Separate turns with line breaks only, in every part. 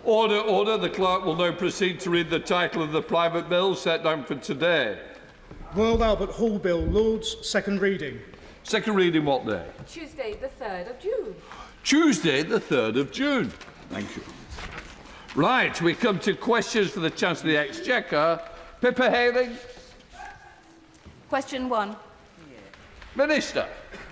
Order, order. The clerk will now proceed to read the title of the private bill set down for today.
Royal Albert Hall Bill, Lords, second reading.
Second reading what day?
Tuesday, the 3rd of June.
Tuesday, the 3rd of June.
Thank you.
Right, we come to questions for the Chancellor of the Exchequer. Pippa Hayling.
Question 1.
Minister.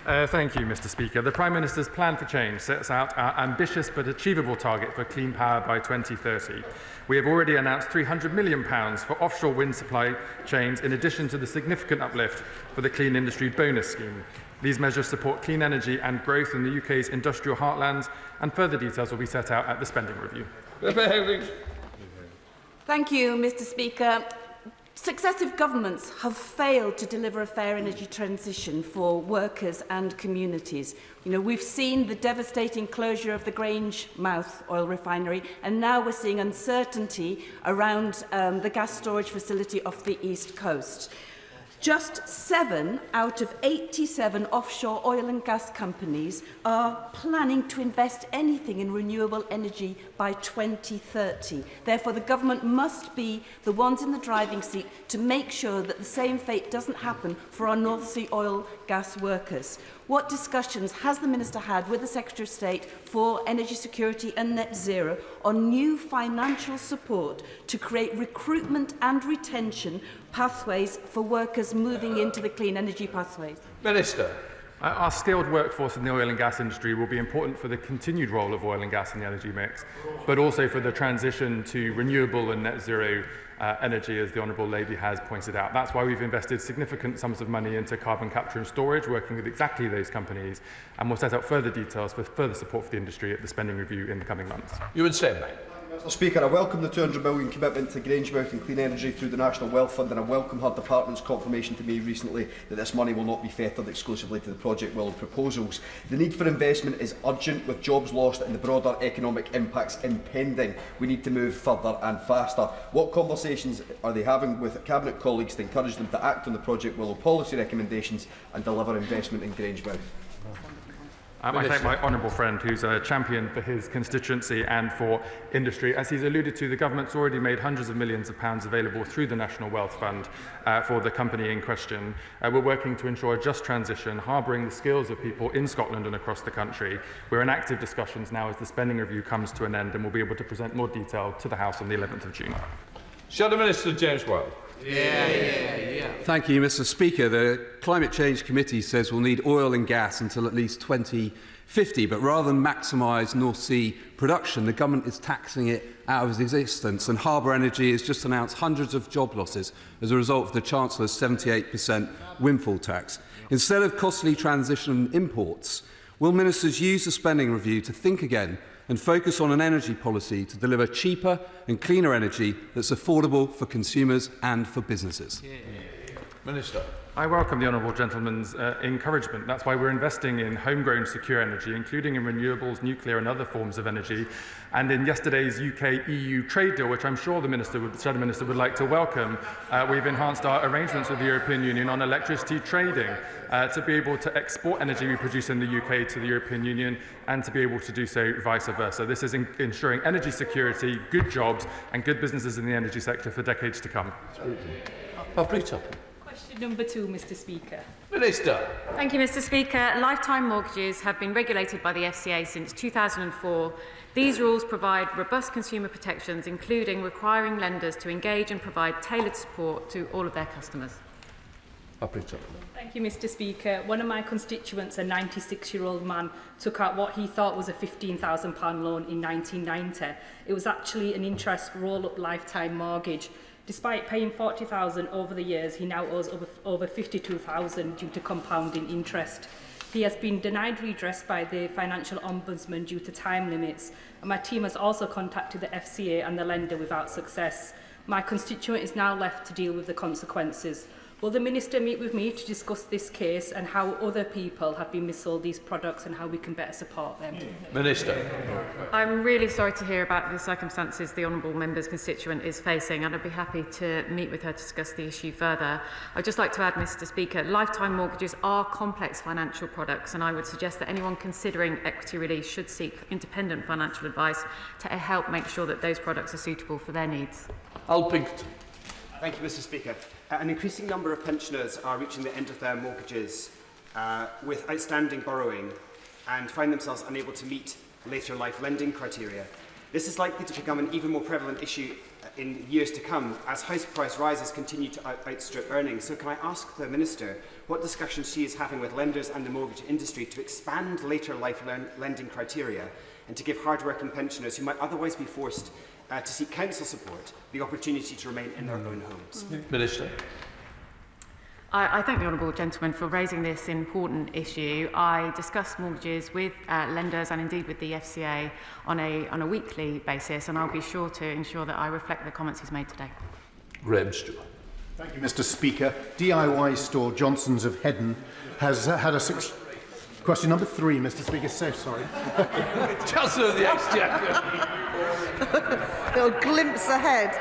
Thank you, Mr. Speaker. The Prime Minister's plan for change sets out our ambitious but achievable target for clean power by 2030. We have already announced £300 million for offshore wind supply chains, in addition to the significant uplift for the Clean Industry Bonus Scheme. These measures support clean energy and growth in the UK's industrial heartlands, and further details will be set out at the spending review.
Thank you, Mr. Speaker. Successive governments have failed to deliver a fair energy transition for workers and communities. We've seen the devastating closure of the Grangemouth oil refinery, and now we're seeing uncertainty around the gas storage facility off the East Coast. Just 7 out of 87 offshore oil and gas companies are planning to invest anything in renewable energy by 2030. Therefore, the government must be the ones in the driving seat to make sure that the same fate doesn't happen for our North Sea oil gas workers. What discussions has the Minister had with the Secretary of State for Energy Security and Net Zero on new financial support to create recruitment and retention pathways for workers moving into the clean energy pathways?
Minister.
Our skilled workforce in the oil and gas industry will be important for the continued role of oil and gas in the energy mix, but also for the transition to renewable and net zero energy, as the Honourable Lady has pointed out. That's why we've invested significant sums of money into carbon capture and storage, working with exactly those companies, and we'll set out further details for further support for the industry at the spending review in the coming months.
You would say, mate.
Mr. Speaker, I welcome the £200 million commitment to Grangemouth and clean energy through the National Wealth Fund, and I welcome her department's confirmation to me recently that this money will not be fettered exclusively to the Project Willow proposals. The need for investment is urgent, with jobs lost and the broader economic impacts impending. We need to move further and faster. What conversations are they having with Cabinet colleagues to encourage them to act on the Project Willow policy recommendations and deliver investment in Grangemouth?
I thank my honourable friend, who's a champion for his constituency and for industry. As he's alluded to, the government's already made hundreds of millions of pounds available through the National Wealth Fund for the company in question. We're working to ensure a just transition, harbouring the skills of people in Scotland and across the country. We're in active discussions now as the spending review comes to an end, and we'll be able to present more detail to the House on the 11th of June.
Shadow Minister James Weld.
Thank you, Mr. Speaker. The Climate Change Committee says we'll need oil and gas until at least 2050, but rather than maximise North Sea production, the government is taxing it out of existence, and Harbour Energy has just announced hundreds of job losses as a result of the Chancellor's 78% windfall tax. Instead of costly transition imports, will ministers use the spending review to think again and focus on an energy policy to deliver cheaper and cleaner energy that's affordable for consumers and for businesses?
Minister.
I welcome the honourable gentleman's encouragement. That's why we're investing in homegrown secure energy, including in renewables, nuclear and other forms of energy. And in yesterday's UK-EU trade deal, which I'm sure the Shadow Minister would like to welcome, we've enhanced our arrangements with the European Union on electricity trading to be able to export energy we produce in the UK to the European Union, and to be able to do so vice versa. This is ensuring energy security, good jobs and good businesses in the energy sector for decades to come.
Question number 2, Mr. Speaker.
Minister.
Thank you, Mr. Speaker. Lifetime mortgages have been regulated by the FCA since 2004. These rules provide robust consumer protections, including requiring lenders to engage and provide tailored support to all of their customers.
Thank you, Mr. Speaker. One of my constituents, a 96-year-old man, took out what he thought was a £15,000 loan in 1990. It was actually an interest roll-up lifetime mortgage. Despite paying £40,000 over the years, he now owes over £52,000 due to compounding interest. He has been denied redress by the Financial Ombudsman due to time limits, and my team has also contacted the FCA and the lender without success. My constituent is now left to deal with the consequences. Will the Minister meet with me to discuss this case and how other people have been missold these products and how we can better support them?
Minister.
I'm really sorry to hear about the circumstances the honourable member's constituent is facing, and I'd be happy to meet with her to discuss the issue further. I'd just like to add, Mr Speaker, lifetime mortgages are complex financial products, and I would suggest that anyone considering equity release should seek independent financial advice to help make sure that those products are suitable for their needs.
Al Pinkerton.
Thank you, Mr Speaker. An increasing number of pensioners are reaching the end of their mortgages with outstanding borrowing and find themselves unable to meet later life lending criteria. This is likely to become an even more prevalent issue in years to come as house price rises continue to outstrip earnings. So can I ask the Minister what discussions she is having with lenders and the mortgage industry to expand later life lending criteria and to give hard-working pensioners who might otherwise be forced to seek council support the opportunity to remain in their own homes?
Minister.
I thank the honourable gentleman for raising this important issue. I discuss mortgages with lenders and indeed with the FCA on a weekly basis, and I'll be sure to ensure that I reflect the comments he's made today.
Reeves.
Thank you, Mr Speaker. DIY store Johnson's of Hedden has had a question number 3, Mr Speaker. So sorry.
Chancellor of the Exchequer.
Little glimpse ahead.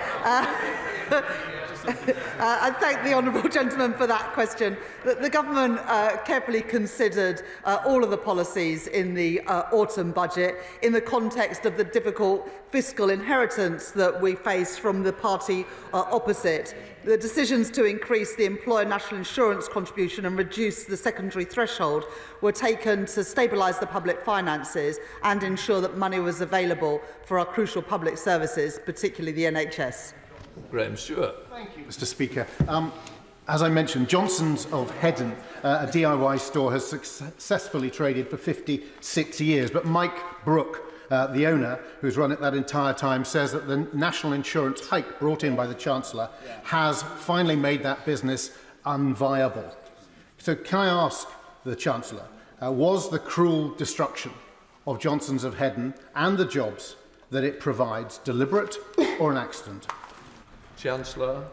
I thank the honourable gentleman for that question. The government carefully considered all of the policies in the autumn budget in the context of the difficult fiscal inheritance that we face from the party opposite. The decisions to increase the employer national insurance contribution and reduce the secondary threshold were taken to stabilise the public finances and ensure that money was available for our crucial public services, particularly the NHS.
Graham Stewart.
Thank you, Mr Speaker. As I mentioned, Johnson's of Hedden, a DIY store, has successfully traded for 56 years. But Mike Brooke, the owner, who's run it that entire time, says that the national insurance hike brought in by the Chancellor has finally made that business unviable. So can I ask the Chancellor, was the cruel destruction of Johnson's of Hedden and the jobs that it provides deliberate or an accident?
Chancellor.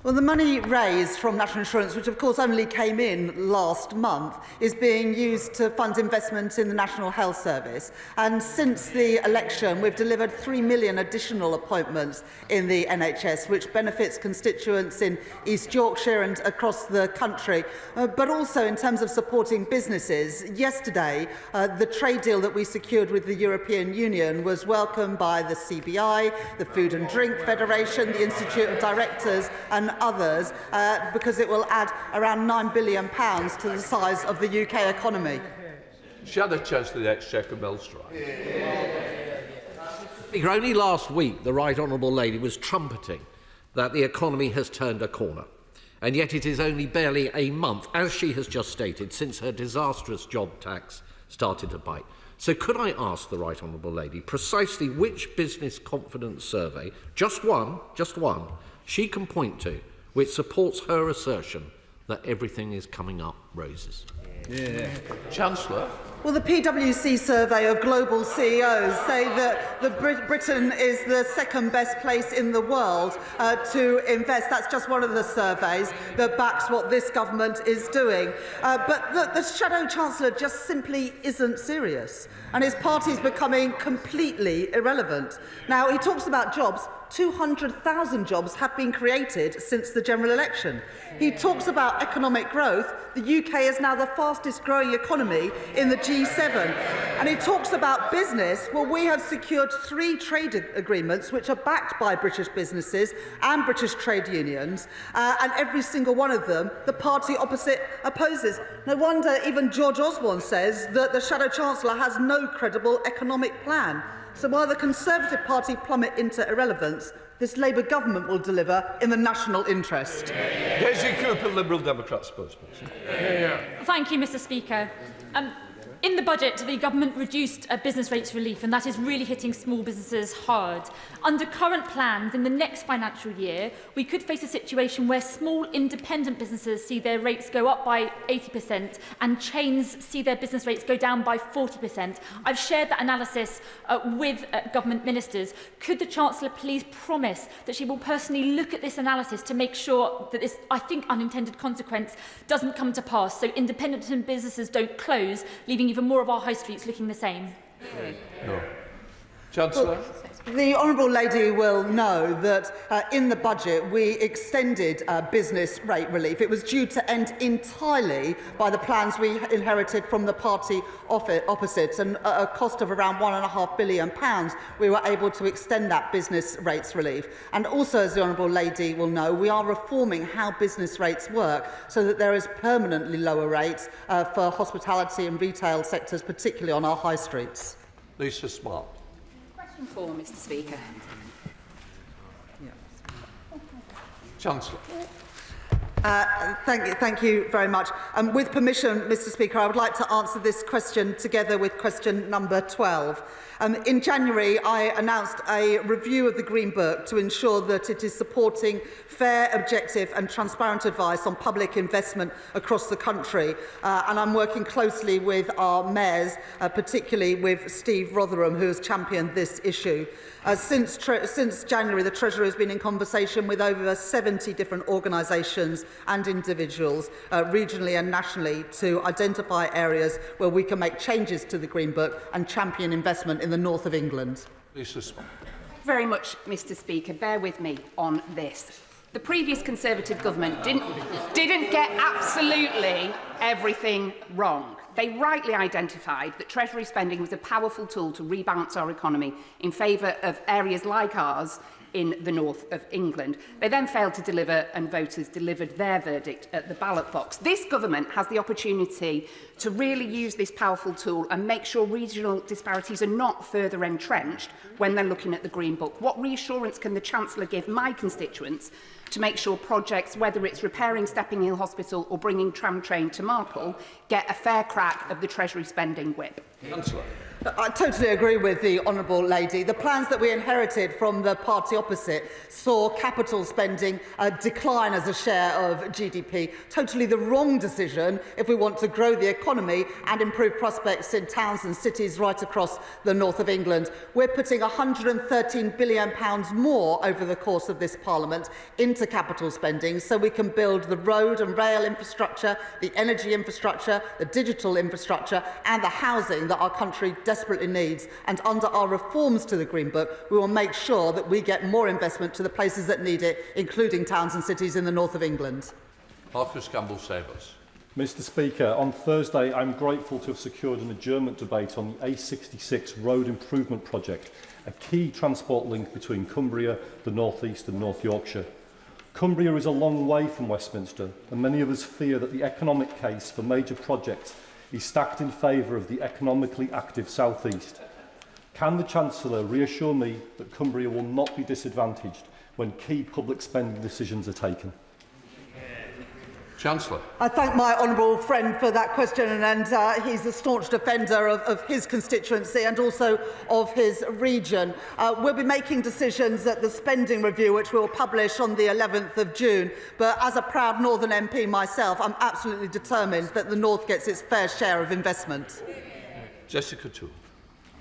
Well, the money raised from national insurance, which of course only came in last month, is being used to fund investment in the National Health Service. And since the election, we've delivered 3 million additional appointments in the NHS, which benefits constituents in East Yorkshire and across the country, but also in terms of supporting businesses. Yesterday, the trade deal that we secured with the European Union was welcomed by the CBI, the Food and Drink Federation, the Institute of Directors and others, because it will add around £9 billion to the size of the UK economy.
Shadow Chancellor of the Exchequer, Milstride.
Only last week the Right Honourable Lady was trumpeting that the economy has turned a corner, and yet it is only barely a month, as she has just stated, since her disastrous job tax started to bite. So could I ask the Right Honourable Lady precisely which business confidence survey, just one, she can point to which supports her assertion that everything is coming up roses?
Chancellor.
Well, the PwC survey of global CEOs say that Britain is the second best place in the world to invest. That's just one of the surveys that backs what this government is doing. But the Shadow Chancellor just simply isn't serious, and his party is becoming completely irrelevant. Now, he talks about jobs. 200,000 jobs have been created since the general election. He talks about economic growth. The UK is now the fastest growing economy in the G7. And he talks about business. Well, we have secured 3 trade agreements which are backed by British businesses and British trade unions, and every single one of them the party opposite opposes. No wonder even George Osborne says that the Shadow Chancellor has no credible economic plan. So while the Conservative Party plummet into irrelevance, this Labour government will deliver in the national interest.
Daisy Cooper, Liberal Democrat spokesperson.
Thank you, Mr Speaker. In the budget, the government reduced business rates relief, and that is really hitting small businesses hard. Under current plans, in the next financial year, we could face a situation where small independent businesses see their rates go up by 80% and chains see their business rates go down by 40%. I've shared that analysis with government ministers. Could the Chancellor please promise that she will personally look at this analysis to make sure that this, I think, unintended consequence doesn't come to pass, so independent businesses don't close, leaving even more of our high streets looking the same?
No. Chancellor?
Well, the honourable lady will know that in the budget we extended business rate relief. It was due to end entirely by the plans we inherited from the party opposite, and at a cost of around £1.5 billion we were able to extend that business rates relief. And also, as the honourable lady will know, we are reforming how business rates work so that there is permanently lower rates for hospitality and retail sectors, particularly on our high streets.
Lisa Smart.
For Mr. Speaker.
Chancellor.
Thank you very much. With permission, Mr. Speaker, I would like to answer this question together with question number 12. In January, I announced a review of the Green Book to ensure that it is supporting fair, objective and transparent advice on public investment across the country. And I'm working closely with our mayors, particularly with Steve Rotherham, who has championed this issue. Since January, the Treasury has been in conversation with over 70 different organisations and individuals, regionally and nationally, to identify areas where we can make changes to the Green Book and champion investment in the north of England.
Lisa Smart.
Very much, Mr. Speaker. Bear with me on this. The previous Conservative government didn't get absolutely everything wrong. They rightly identified that Treasury spending was a powerful tool to rebalance our economy in favour of areas like ours in the north of England. They then failed to deliver, and voters delivered their verdict at the ballot box. This government has the opportunity to really use this powerful tool and make sure regional disparities are not further entrenched when they're looking at the Green Book. What reassurance can the Chancellor give my constituents to make sure projects, whether it's repairing Stepping Hill Hospital or bringing tram train to Marple, get a fair crack of the Treasury spending whip?
Chancellor.
I totally agree with the honourable lady. The plans that we inherited from the party opposite saw capital spending decline as a share of GDP. Totally the wrong decision if we want to grow the economy and improve prospects in towns and cities right across the north of England. We're putting £113 billion more over the course of this Parliament into capital spending so we can build the road and rail infrastructure, the energy infrastructure, the digital infrastructure and the housing that our country desperately needs. And under our reforms to the Green Book, we will make sure that we get more investment to the places that need it, including towns and cities in the north of England.
Marcus Campbell-Savers.
Mr. Speaker, on Thursday I'm grateful to have secured an adjournment debate on the A66 road improvement project, a key transport link between Cumbria, the North East and North Yorkshire. Cumbria is a long way from Westminster, and many of us fear that the economic case for major projects is stacked in favour of the economically active South East. Can the Chancellor reassure me that Cumbria will not be disadvantaged when key public spending decisions are taken?
Chancellor.
I thank my honourable friend for that question, and he's a staunch defender of his constituency and also of his region. We'll be making decisions at the spending review, which we'll publish on the 11th of June. But as a proud Northern MP myself, I'm absolutely determined that the North gets its fair share of investment.
Jessica Toole.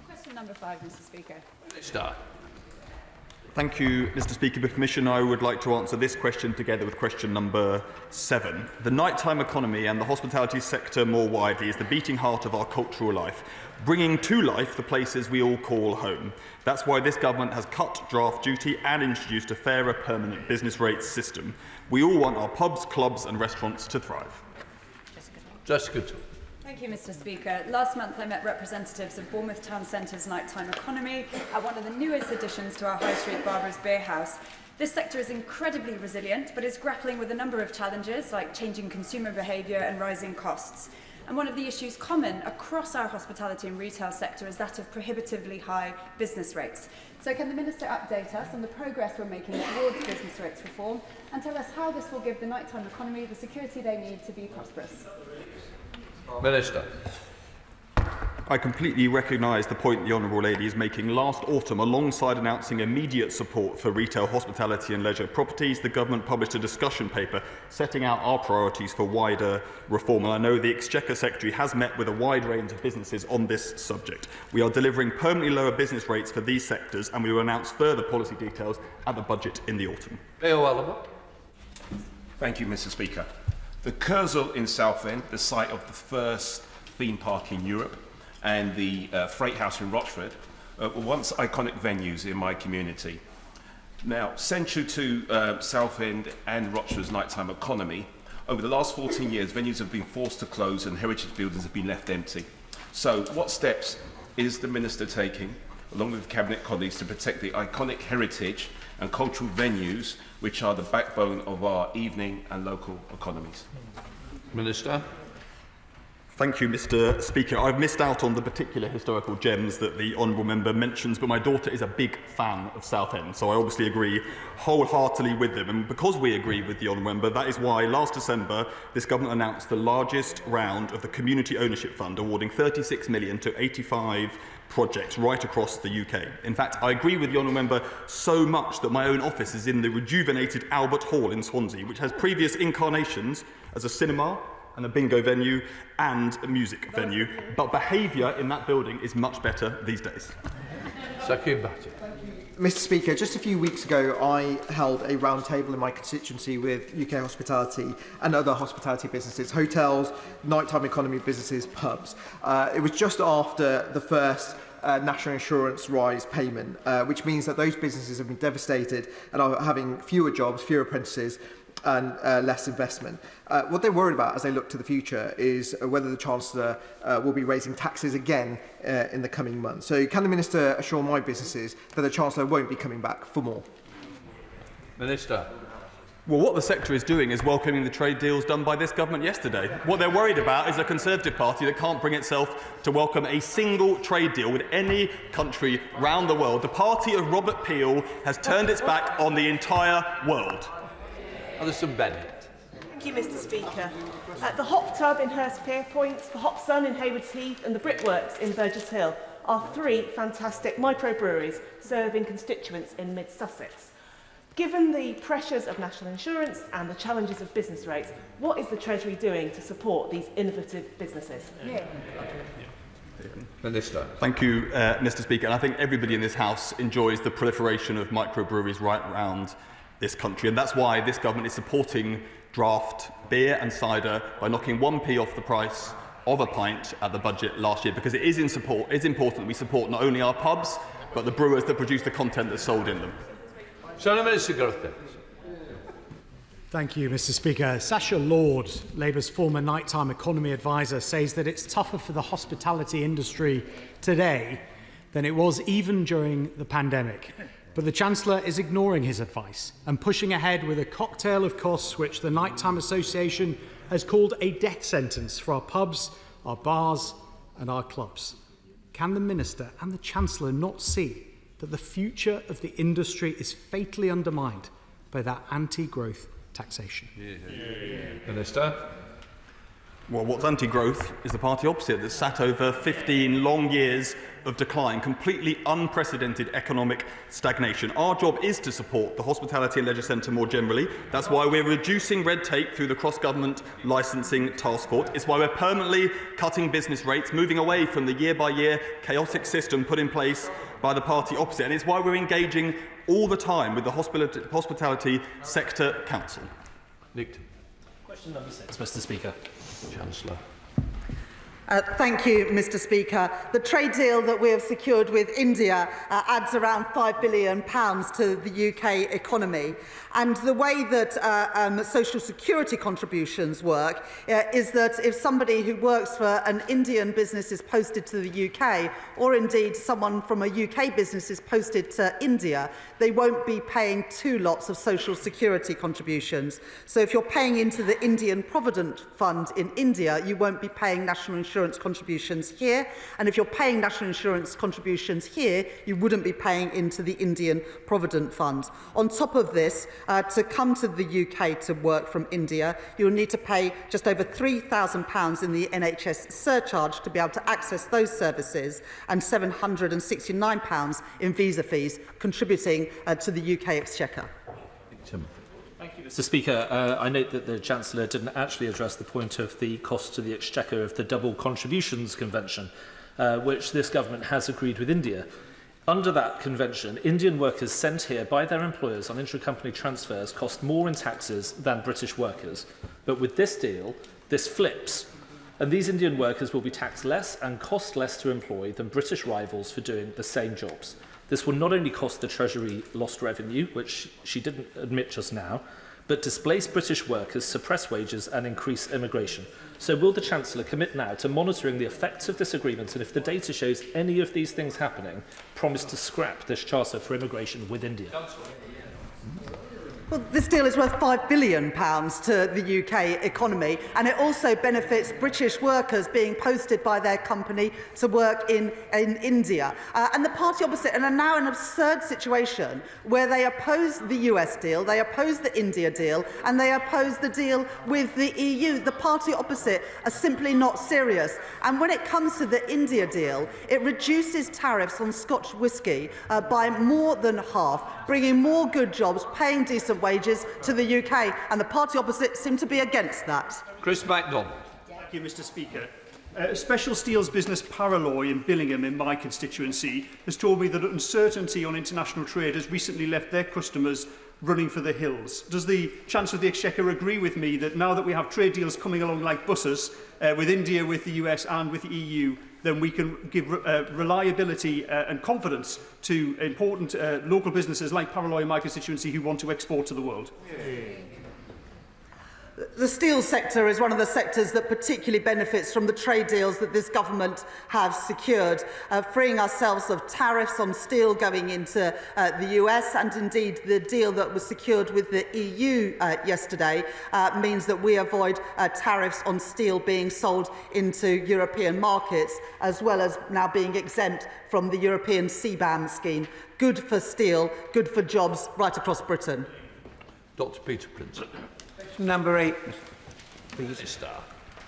Question number 5, Mr. Speaker.
Start.
Thank you, Mr. Speaker. With permission, I would like to answer this question together with question number 7. The nighttime economy and the hospitality sector more widely is the beating heart of our cultural life, bringing to life the places we all call home. That's why this government has cut draft duty and introduced a fairer permanent business rates system. We all want our pubs, clubs and restaurants to thrive.
Jessica Toole.
Thank you, Mr. Speaker. Last month I met representatives of Bournemouth Town Centre's nighttime economy at one of the newest additions to our High Street Barbara's Beer House. This sector is incredibly resilient, but is grappling with a number of challenges like changing consumer behaviour and rising costs. And one of the issues common across our hospitality and retail sector is that of prohibitively high business rates. So can the Minister update us on the progress we're making towards business rates reform and tell us how this will give the nighttime economy the security they need to be prosperous?
Minister.
I completely recognise the point the Honourable Lady is making. Last autumn, alongside announcing immediate support for retail, hospitality and leisure properties, the Government published a discussion paper setting out our priorities for wider reform. And I know the Exchequer Secretary has met with a wide range of businesses on this subject. We are delivering permanently lower business rates for these sectors, and we will announce further policy details at the budget in the autumn.
Thank you, Mr. Speaker. The Kurzel in Southend, the site of the first theme park in Europe, and the Freight House in Rochford were once iconic venues in my community. Now, central to Southend and Rochford's nighttime economy, over the last 14 years, venues have been forced to close and heritage buildings have been left empty. So, what steps is the Minister taking, along with Cabinet colleagues, to protect the iconic heritage and cultural venues which are the backbone of our evening and local economies?
Minister.
Thank you, Mr. Speaker. I've missed out on the particular historical gems that the Honourable Member mentions, but my daughter is a big fan of Southend, so I obviously agree wholeheartedly with them. And because we agree with the Honourable Member, that is why last December this Government announced the largest round of the Community Ownership Fund, awarding £36 million to 85 projects right across the UK. In fact, I agree with the Honourable Member so much that my own office is in the rejuvenated Albert Hall in Swansea, which has previous incarnations as a cinema and a bingo venue and a music venue, but behaviour in that building is much better these days.
Mr. Speaker, just a few weeks ago I held a round table in my constituency with UK hospitality and other hospitality businesses, hotels, nighttime economy businesses, pubs. It was just after the first national insurance rise payment, which means that those businesses have been devastated and are having fewer jobs, fewer apprentices and less investment. What they're worried about as they look to the future is whether the Chancellor will be raising taxes again in the coming months. So can the Minister assure my businesses that the Chancellor won't be coming back for more?
Minister.
Well, what the Secretary is doing is welcoming the trade deals done by this Government yesterday. What they're worried about is a Conservative Party that can't bring itself to welcome a single trade deal with any country round the world. The party of Robert Peel has turned its back on the entire world.
Alison Bennett.
Thank you, Mr. Speaker. The Hop Tub in Hurstpierpoint, the Hop Sun in Haywards Heath and the Brickworks in Burgess Hill are three fantastic microbreweries serving constituents in mid-Sussex. Given the pressures of national insurance and the challenges of business rates, what is the Treasury doing to support these innovative businesses?
Minister.
Thank you, Mr. Speaker. And I think everybody in this House enjoys the proliferation of microbreweries right around this country, and that's why this Government is supporting draft beer and cider by knocking 1p off the price of a pint at the budget last year, because it is important that we support not only our pubs but the brewers that produce the content that's sold in them.
Thank you, Mr. Speaker. Sasha Lord, Labour's former nighttime economy advisor, says that it's tougher for the hospitality industry today than it was even during the pandemic. But the Chancellor is ignoring his advice and pushing ahead with a cocktail of costs which the Nighttime Association has called a death sentence for our pubs, our bars and our clubs. Can the Minister and the Chancellor not see that the future of the industry is fatally undermined by that anti-growth taxation?
Minister.
Well, what's anti-growth is the party opposite that sat over 15 long years of decline, completely unprecedented economic stagnation. Our job is to support the hospitality and leisure centre more generally. That's why we're reducing red tape through the cross-government licensing task force. It's why we're permanently cutting business rates, moving away from the year-by-year chaotic system put in place by the party opposite. And it's why we're engaging all the time with the Hospitality Sector Council.
Question number 6, Mr. Speaker.
Chancellor.
Thank you, Mr. Speaker. The trade deal that we have secured with India adds around £5 billion to the UK economy. And the way that social security contributions work is that if somebody who works for an Indian business is posted to the UK, or indeed someone from a UK business is posted to India, they won't be paying two lots of social security contributions. So if you're paying into the Indian Provident Fund in India, you won't be paying national insurance insurance contributions here. And if you're paying national insurance contributions here, you wouldn't be paying into the Indian Provident Fund. On top of this, to come to the UK to work from India, you'll need to pay just over £3,000 in the NHS surcharge to be able to access those services, and £769 in visa fees, contributing to the UK Exchequer.
Thank you, Mr. Speaker. I note that the Chancellor didn't actually address the point of the cost to the Exchequer of the Double Contributions Convention, which this government has agreed with India. Under that convention, Indian workers sent here by their employers on intra-company transfers cost more in taxes than British workers. But with this deal, this flips. And these Indian workers will be taxed less and cost less to employ than British rivals for doing the same jobs. This will not only cost the Treasury lost revenue, which she didn't admit just now, but displace British workers, suppress wages and increase immigration. So will the Chancellor commit now to monitoring the effects of this agreement, and if the data shows any of these things happening, promise to scrap this charter for immigration with India?
Well, this deal is worth £5 billion to the UK economy, and it also benefits British workers being posted by their company to work in India. And the party opposite are now in an absurd situation where they oppose the US deal, they oppose the India deal, and they oppose the deal with the EU. The party opposite are simply not serious. And when it comes to the India deal, it reduces tariffs on Scotch whisky by more than half, bringing more good jobs, paying decent wages to the UK, and the party opposite seem to be against that.
Chris MacDonald.
Thank you, Mr. Speaker. Special steels business Paraloy in Billingham in my constituency has told me that uncertainty on international trade has recently left their customers running for the hills. Does the Chancellor of the Exchequer agree with me that now that we have trade deals coming along like buses with India, with the US and with the EU, then we can give reliability and confidence to important local businesses like Paraloy in my constituency who want to export to the world?
The steel sector is one of the sectors that particularly benefits from the trade deals that this government have secured, freeing ourselves of tariffs on steel going into the US, and indeed the deal that was secured with the EU yesterday means that we avoid tariffs on steel being sold into European markets, as well as now being exempt from the European CBAM scheme. Good for steel, good for jobs right across Britain.
Dr. Peter Prince.
Number 8,
please.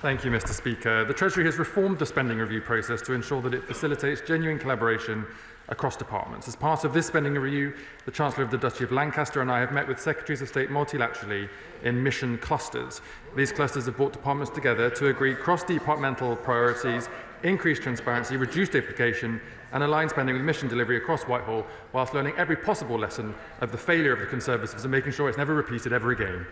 Thank you, Mr. Speaker. The Treasury has reformed the spending review process to ensure that it facilitates genuine collaboration across departments. As part of this spending review, the Chancellor of the Duchy of Lancaster and I have met with Secretaries of State multilaterally in mission clusters. These clusters have brought departments together to agree cross-departmental priorities, increase transparency, reduce duplication and align spending with mission delivery across Whitehall, whilst learning every possible lesson of the failure of the Conservatives and making sure it's never repeated ever again.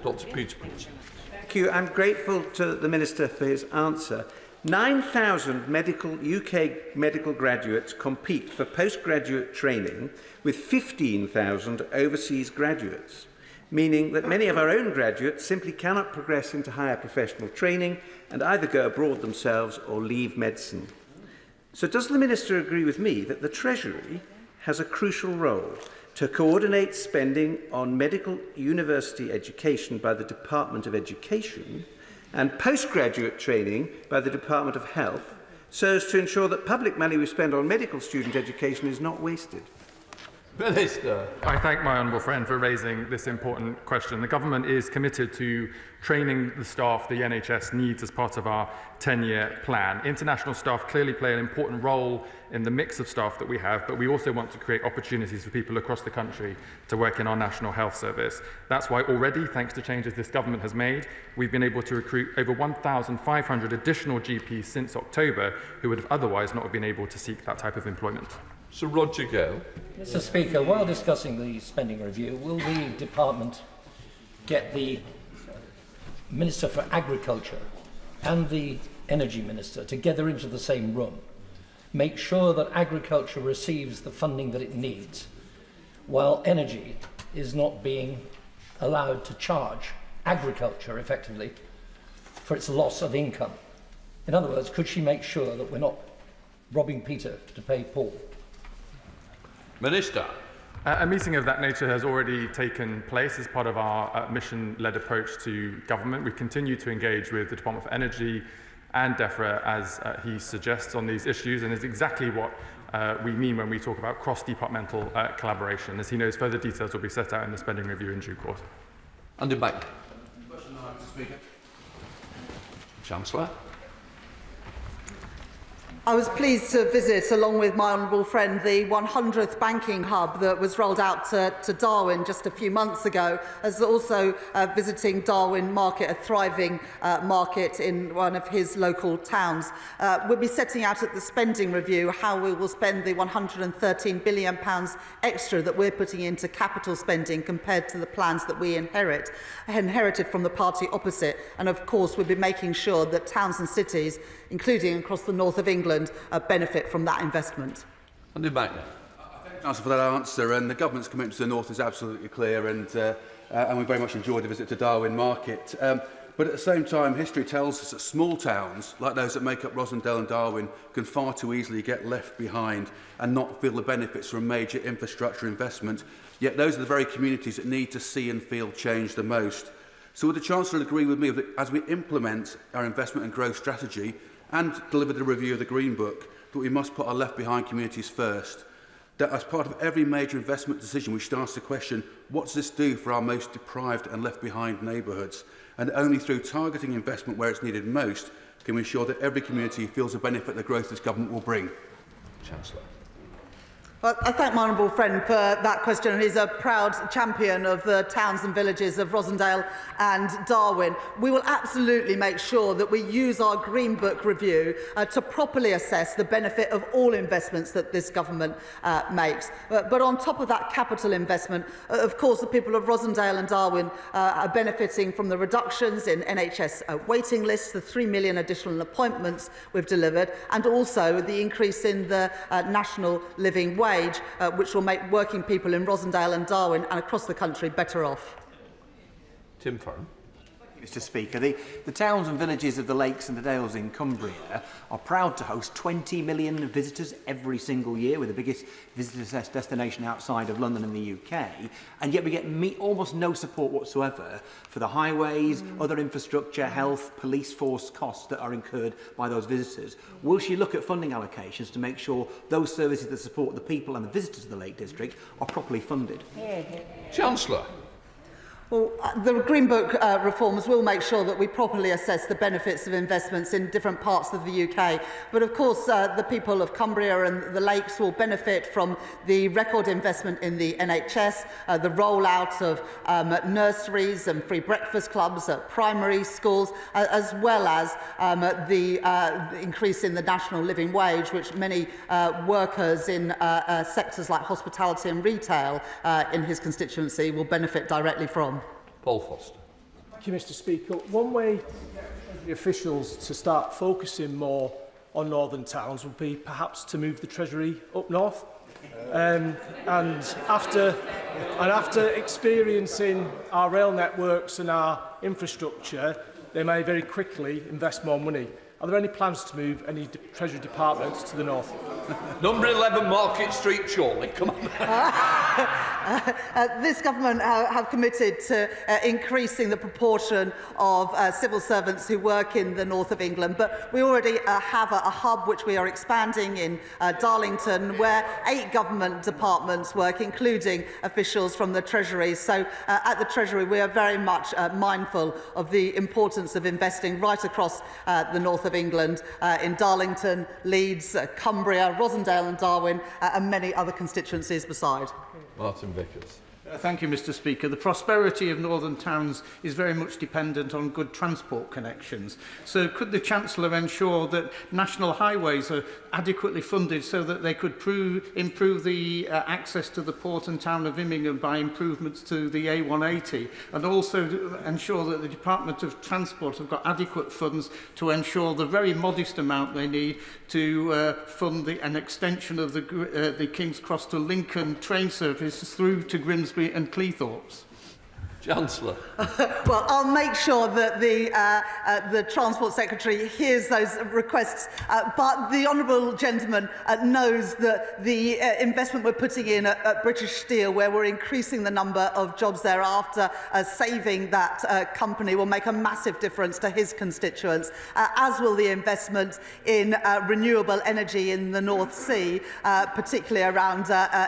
Dr. Peter, please.
Thank you. I'm grateful to the Minister for his answer. 9,000 UK medical graduates compete for postgraduate training with 15,000 overseas graduates, meaning that many of our own graduates simply cannot progress into higher professional training and either go abroad themselves or leave medicine. So does the Minister agree with me that the Treasury has a crucial role to coordinate spending on medical university education by the Department of Education and postgraduate training by the Department of Health, so as to ensure that public money we spend on medical student education is not wasted?
Minister. I thank my honourable friend for raising this important question. The government is committed to training the staff the NHS needs as part of our 10-year plan. International staff clearly play an important role in the mix of staff that we have, but we also want to create opportunities for people across the country to work in our National Health Service. That's why already, thanks to changes this government has made, we've been able to recruit over 1,500 additional GPs since October who would have otherwise not been able to seek that type of employment.
Sir Roger Gale.
Mr. Speaker, while discussing the spending review, will the department get the Minister for Agriculture and the Energy Minister together into the same room, make sure that agriculture receives the funding that it needs, while energy is not being allowed to charge agriculture effectively for its loss of income? In other words, could she make sure that we're not robbing Peter to pay Paul?
Minister.
A meeting of that nature has already taken place as part of our mission-led approach to government. We continue to engage with the Department for Energy and DEFRA as he suggests on these issues, and is exactly what we mean when we talk about cross-departmental collaboration. As he knows, further details will be set out in the spending review in due course.
Under back. Chancellor.
I was pleased to visit, along with my honourable friend, the 100th banking hub that was rolled out to Darwin just a few months ago, as also visiting Darwin Market, a thriving market in one of his local towns. We'll be setting out at the spending review how we will spend the £113 billion extra that we're putting into capital spending compared to the plans that we inherited from the party opposite. And of course, we'll be making sure that towns and cities, including across the north of England, benefit from that investment.
Andy Magner.
Thank you for that answer. And the government's commitment to the north is absolutely clear, and we very much enjoyed the visit to Darwin Market. But at the same time, history tells us that small towns, like those that make up Rosendale and Darwin, can far too easily get left behind and not feel the benefits from major infrastructure investment. Yet those are the very communities that need to see and feel change the most. So would the Chancellor agree with me that as we implement our investment and growth strategy and deliver the review of the Green Book, that we must put our left-behind communities first? That as part of every major investment decision, we should ask the question, what does this do for our most deprived and left-behind neighbourhoods? And only through targeting investment where it's needed most can we ensure that every community feels the benefit the growth this government will bring.
Chancellor.
Well, I thank my honourable friend for that question. He's a proud champion of the towns and villages of Rosendale and Darwin. We will absolutely make sure that we use our Green Book review to properly assess the benefit of all investments that this government makes. But on top of that capital investment, of course, the people of Rosendale and Darwin are benefiting from the reductions in NHS waiting lists, the 3 million additional appointments we've delivered, and also the increase in the national living wage, which will make working people in Rosendale and Darwin and across the country better off.
Tim Farron.
Mr Speaker, the towns and villages of the lakes and the dales in Cumbria are proud to host 20 million visitors every single year. We're the biggest visitor destination outside of London and the UK, and yet we get almost no support whatsoever for the highways, other infrastructure, health, police force costs that are incurred by those visitors. Will she look at funding allocations to make sure those services that support the people and the visitors of the Lake District are properly funded?
Chancellor.
Well, the Green Book reforms will make sure that we properly assess the benefits of investments in different parts of the UK. But of course, the people of Cumbria and the Lakes will benefit from the record investment in the NHS, the rollout of nurseries and free breakfast clubs at primary schools, as well as the increase in the national living wage, which many workers in sectors like hospitality and retail in his constituency will benefit directly from.
Paul Foster.
Thank you, Mr Speaker. One way for the officials to start focusing more on northern towns would be perhaps to move the Treasury up north. And after experiencing our rail networks and our infrastructure, they may very quickly invest more money. Are there any plans to move any Treasury departments to the north?
Number 11 Market Street, Chorley. Come on.
This government have committed to increasing the proportion of civil servants who work in the north of England, but we already have a hub which we are expanding in Darlington, where 8 government departments work, including officials from the Treasury. So at the Treasury, we are very much mindful of the importance of investing right across the north of England, in Darlington, Leeds, Cumbria, Rosendale and Darwin, and many other constituencies beside.
Martin Vickers.
Thank you, Mr Speaker. The prosperity of northern towns is very much dependent on good transport connections. So could the Chancellor ensure that national highways are adequately funded so that they could improve the access to the port and town of Immingham by improvements to the A180, and also ensure that the Department of Transport have got adequate funds to ensure the very modest amount they need to fund an extension of the King's Cross to Lincoln train service through to Grimsby and Cleethorpes?
Chancellor.
Well, I'll make sure that the Transport Secretary hears those requests, but the honourable gentleman knows that the investment we're putting in at British Steel, where we're increasing the number of jobs thereafter, saving that company, will make a massive difference to his constituents, as will the investment in renewable energy in the North Sea, particularly around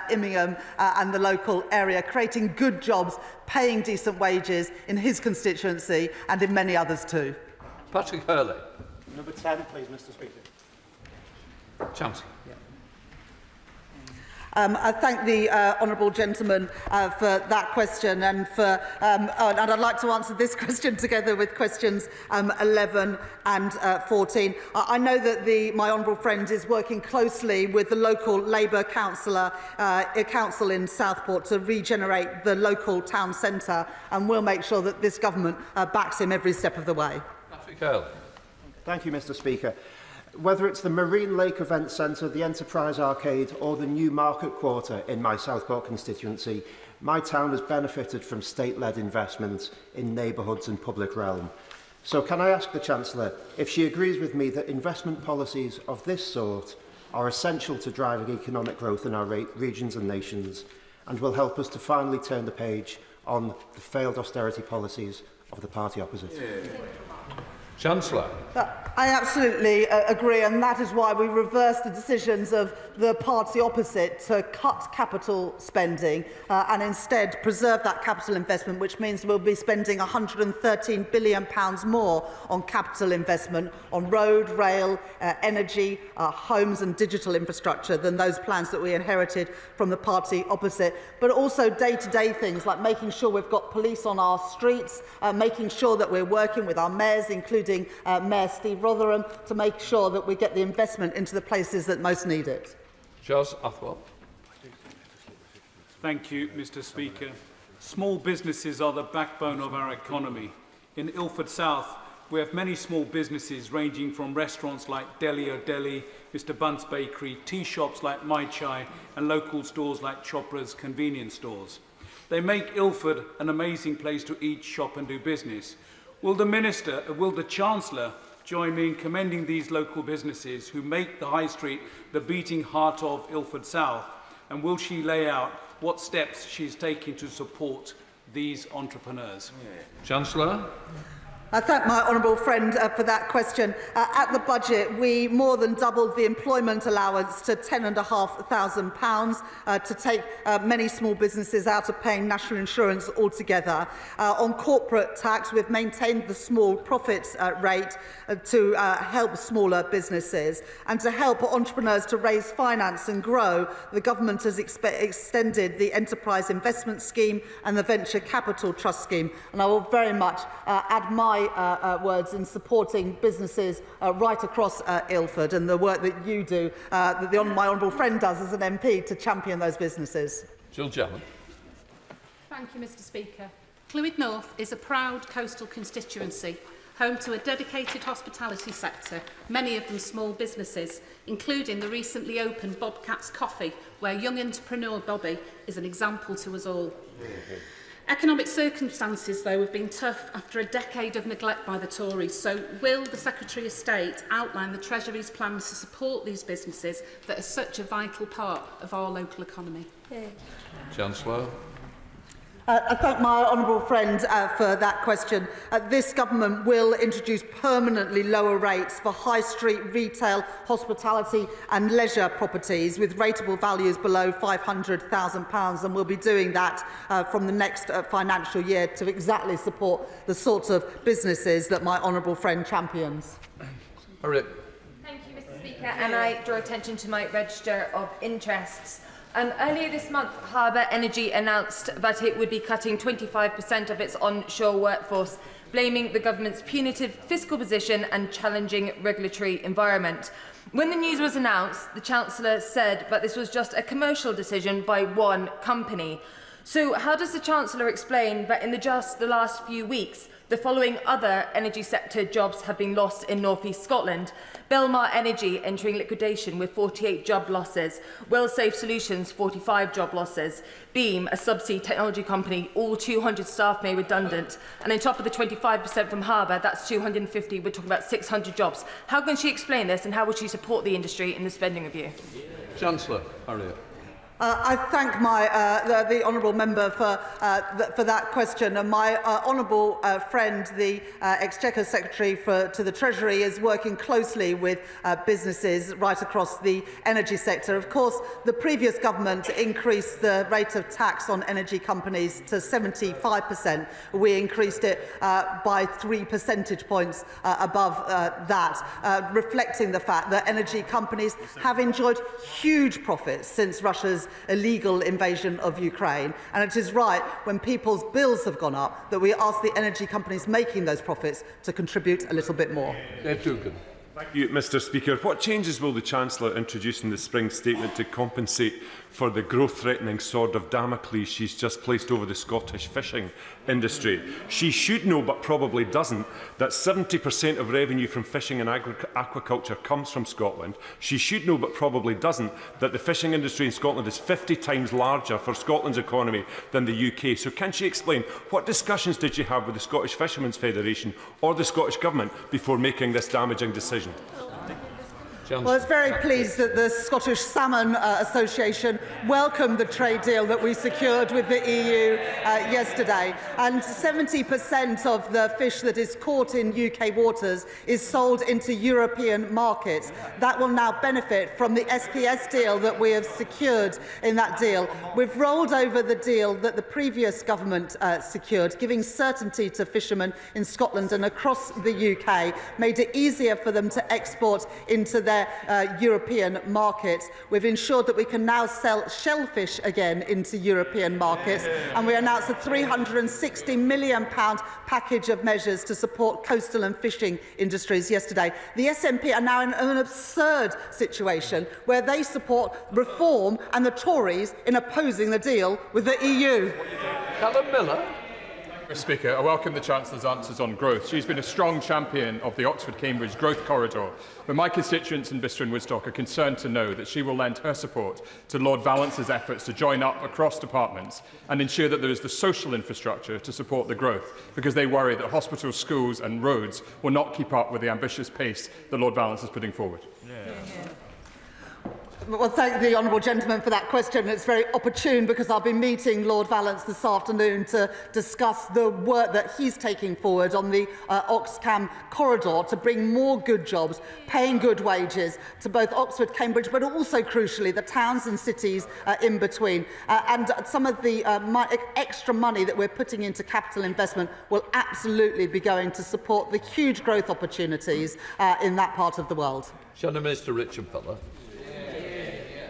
Immingham and the local area, creating good jobs, paying decent wages in his constituency and in many others too.
Patrick Hurley.
Number 10, please, Mr. Speaker.
Chancellor.
I thank the honourable gentleman for that question, and I'd like to answer this question together with questions 11 and 14. I know that my honourable friend is working closely with the local Labour council in Southport to regenerate the local town centre, and we'll make sure that this government backs him every step of the way.
Patrick Hurley.
Thank you, Mr. Speaker. Whether it's the Marine Lake Event Centre, the Enterprise Arcade or the new Market Quarter in my Southport constituency, my town has benefited from state-led investments in neighbourhoods and public realm. So can I ask the Chancellor if she agrees with me that investment policies of this sort are essential to driving economic growth in our regions and nations, and will help us to finally turn the page on the failed austerity policies of the party opposite?
Chancellor.
I absolutely agree, and that is why we reversed the decisions of the party opposite to cut capital spending and instead preserve that capital investment, which means we'll be spending £113 billion more on capital investment on road, rail, energy, homes and digital infrastructure than those plans that we inherited from the party opposite. But also day-to-day things like making sure we've got police on our streets, making sure that we're working with our mayors, including Mayor Steve Rotherham, to make sure that we get the investment into the places that most need it.
Charles Athwell.
Thank you, Mr. Speaker. Small businesses are the backbone of our economy. In Ilford South, we have many small businesses ranging from restaurants like Deli O'Deli, Mr. Bunt's Bakery, tea shops like My Chai, and local stores like Chopra's convenience stores. They make Ilford an amazing place to eat, shop and do business. Will the Chancellor join me in commending these local businesses who make the High Street the beating heart of Ilford South? And will she lay out what steps she's taking to support these entrepreneurs?
Chancellor.
I thank my honourable friend for that question. At the budget, we more than doubled the employment allowance to £10,500 to take many small businesses out of paying national insurance altogether. On corporate tax, we've maintained the small profits rate to help smaller businesses. And to help entrepreneurs to raise finance and grow, the government has extended the Enterprise Investment Scheme and the Venture Capital Trust Scheme. And I will very much add my words in supporting businesses right across Ilford, and the work that you do, that my honourable friend does as an MP to champion those businesses.
Jill Chapman.
Thank you, Mr. Speaker. Clwyd North is a proud coastal constituency, home to a dedicated hospitality sector, many of them small businesses, including the recently opened Bobcat's Coffee, where young entrepreneur Bobby is an example to us all. Economic circumstances, though, have been tough after a decade of neglect by the Tories. So will the Secretary of State outline the Treasury's plans to support these businesses that are such a vital part of our local economy?
Chancellor.
I thank my honourable friend for that question. This government will introduce permanently lower rates for high street retail, hospitality and leisure properties with rateable values below £500,000, and we'll be doing that from the next financial year to exactly support the sorts of businesses that my honourable friend champions.
Thank you, Mr. Speaker, and I draw attention to my register of interests. Earlier this month, Harbour Energy announced that it would be cutting 25% of its onshore workforce, blaming the government's punitive fiscal position and challenging regulatory environment. When the news was announced, the Chancellor said that this was just a commercial decision by one company. So how does the Chancellor explain that in just the last few weeks, the following other energy sector jobs have been lost in North East Scotland? Belmar Energy entering liquidation with 48 job losses. WellSafe Solutions, 45 job losses. Beam, a subsea technology company, all 200 staff made redundant. And on top of the 25% from Harbour, that's 250. We're talking about 600 jobs. How can she explain this, and how will she support the industry in the spending review?
Chancellor, hurry up.
I thank the honourable member for that question, and my honourable friend, the Exchequer Secretary to the Treasury, is working closely with businesses right across the energy sector. Of course, the previous government increased the rate of tax on energy companies to 75%. We increased it by 3 percentage points above that, reflecting the fact that energy companies have enjoyed huge profits since Russia's illegal invasion of Ukraine. And it is right, when people's bills have gone up, that we ask the energy companies making those profits to contribute a little bit more.
Thank you, Mr. Speaker. What changes will the Chancellor introduce in the spring statement to compensate for the growth-threatening sword of Damocles she's just placed over the Scottish fishing industry? She should know, but probably doesn't, that 70% of revenue from fishing and aquaculture comes from Scotland. She should know, but probably doesn't, that the fishing industry in Scotland is 50 times larger for Scotland's economy than the UK. So can she explain what discussions did you have with the Scottish Fishermen's Federation or the Scottish Government before making this damaging decision?
Well, I was very pleased that the Scottish Salmon Association welcomed the trade deal that we secured with the EU yesterday. And 70% of the fish that is caught in UK waters is sold into European markets. That will now benefit from the SPS deal that we have secured in that deal. We've rolled over the deal that the previous government secured, giving certainty to fishermen in Scotland and across the UK, made it easier for them to export into their European markets. We've ensured that we can now sell shellfish again into European markets, and we announced a £360 million package of measures to support coastal and fishing industries yesterday. The SNP are now in an absurd situation where they support reform and the Tories in opposing the deal with the EU.
Callum Miller.
Mr. Speaker, I welcome the Chancellor's answers on growth. She's been a strong champion of the Oxford-Cambridge growth corridor, but my constituents in Bicester and Woodstock are concerned to know that she will lend her support to Lord Valance's efforts to join up across departments and ensure that there is the social infrastructure to support the growth, because they worry that hospitals, schools and roads will not keep up with the ambitious pace that Lord Valance is putting forward.
Well, thank the honourable gentleman for that question. It's very opportune because I'll be meeting Lord Valance this afternoon to discuss the work that he's taking forward on the Oxcam corridor to bring more good jobs, paying good wages to both Oxford, Cambridge, but also, crucially, the towns and cities in between. And some of the extra money that we're putting into capital investment will absolutely be going to support the huge growth opportunities in that part of the world.
Shadow Minister Richard Butler.